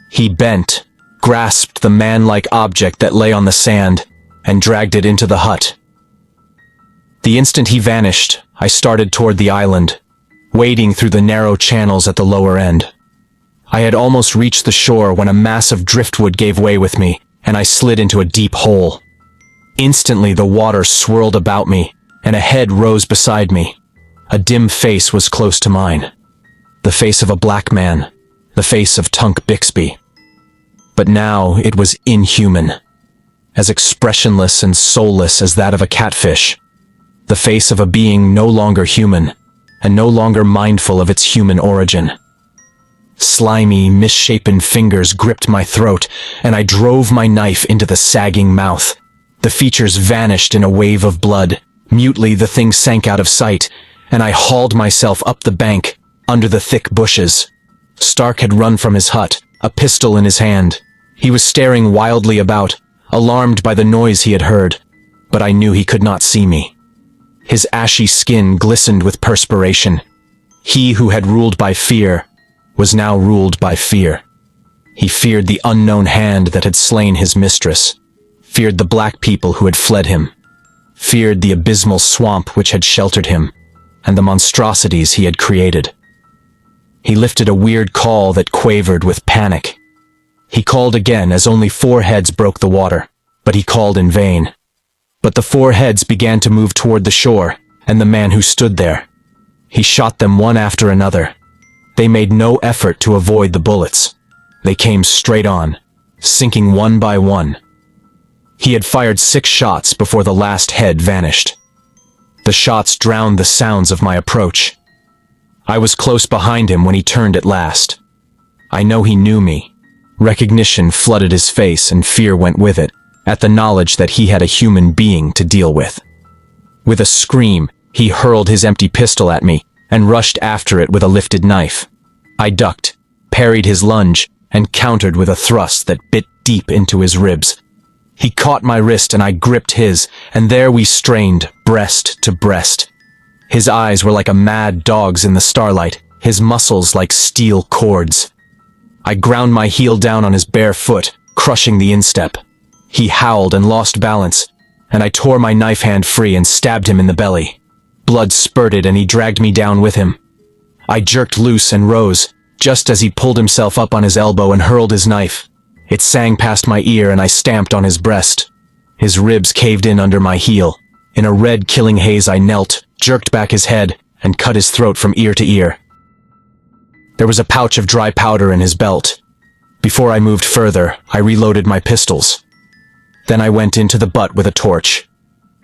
Speaker 1: He bent, grasped the man-like object that lay on the sand, and dragged it into the hut. The instant he vanished, I started toward the island, wading through the narrow channels at the lower end. I had almost reached the shore when a mass of driftwood gave way with me, and I slid into a deep hole. Instantly the water swirled about me, and a head rose beside me. A dim face was close to mine. The face of a black man, the face of Tunk Bixby. But now it was inhuman, as expressionless and soulless as that of a catfish. The face of a being no longer human, and no longer mindful of its human origin. Slimy, misshapen fingers gripped my throat, and I drove my knife into the sagging mouth. The features vanished in a wave of blood. Mutely the thing sank out of sight, and I hauled myself up the bank, under the thick bushes. Stark had run from his hut, a pistol in his hand. He was staring wildly about, alarmed by the noise he had heard, but I knew he could not see me. His ashy skin glistened with perspiration. He who had ruled by fear was now ruled by fear. He feared the unknown hand that had slain his mistress, feared the black people who had fled him, feared the abysmal swamp which had sheltered him, and the monstrosities he had created. He lifted a weird call that quavered with panic. He called again as only 4 heads broke the water, but he called in vain. But the 4 heads began to move toward the shore, and the man who stood there. He shot them one after another. They made no effort to avoid the bullets. They came straight on, sinking one by one. He had fired 6 shots before the last head vanished. The shots drowned the sounds of my approach. I was close behind him when he turned at last. I know he knew me. Recognition flooded his face and fear went with it, at the knowledge that he had a human being to deal with. With a scream, he hurled his empty pistol at me and rushed after it with a lifted knife. I ducked, parried his lunge, and countered with a thrust that bit deep into his ribs. He caught my wrist and I gripped his, and there we strained, breast to breast. His eyes were like a mad dog's in the starlight, his muscles like steel cords. I ground my heel down on his bare foot, crushing the instep. He howled and lost balance, and I tore my knife hand free and stabbed him in the belly. Blood spurted and he dragged me down with him. I jerked loose and rose, just as he pulled himself up on his elbow and hurled his knife. It sang past my ear and I stamped on his breast. His ribs caved in under my heel. In a red killing haze I knelt, jerked back his head, and cut his throat from ear to ear. There was a pouch of dry powder in his belt. Before I moved further, I reloaded my pistols. Then I went into the butt with a torch.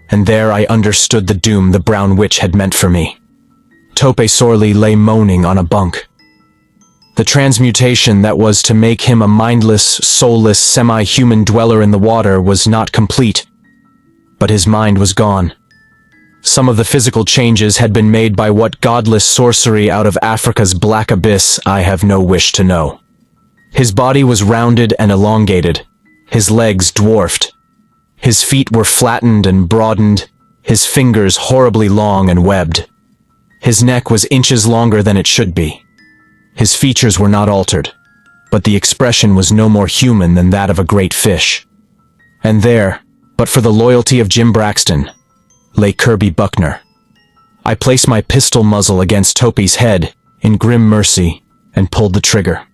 Speaker 1: And there I understood the doom the brown witch had meant for me. Tope Sorley lay moaning on a bunk. The transmutation that was to make him a mindless, soulless, semi-human dweller in the water was not complete. But his mind was gone. Some of the physical changes had been made by what godless sorcery out of Africa's black abyss I have no wish to know. His body was rounded and elongated, his legs dwarfed. His feet were flattened and broadened, his fingers horribly long and webbed. His neck was inches longer than it should be. His features were not altered, but the expression was no more human than that of a great fish. And there, but for the loyalty of Jim Braxton, lay Kirby Buckner. I placed my pistol muzzle against Tope's head in grim mercy and pulled the trigger.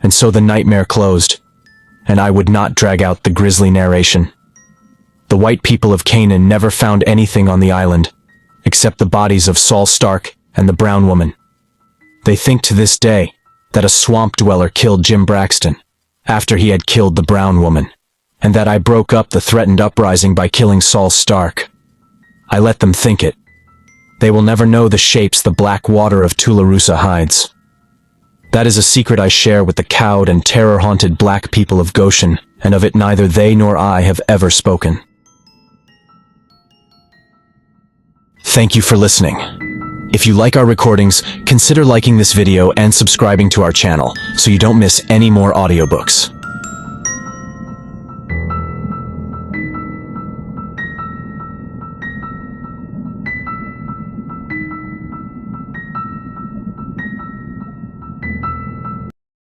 Speaker 1: And so the nightmare closed, and I would not drag out the grisly narration. The white people of Canaan never found anything on the island, except the bodies of Saul Stark and the brown woman. They think to this day that a swamp dweller killed Jim Braxton after he had killed the brown woman, and that I broke up the threatened uprising by killing Saul Stark. I let them think it. They will never know the shapes the black water of Tularosa hides. That is a secret I share with the cowed and terror-haunted black people of Goshen, and of it neither they nor I have ever spoken. Thank you for listening. If you like our recordings, consider liking this video and subscribing to our channel so you don't miss any more audiobooks.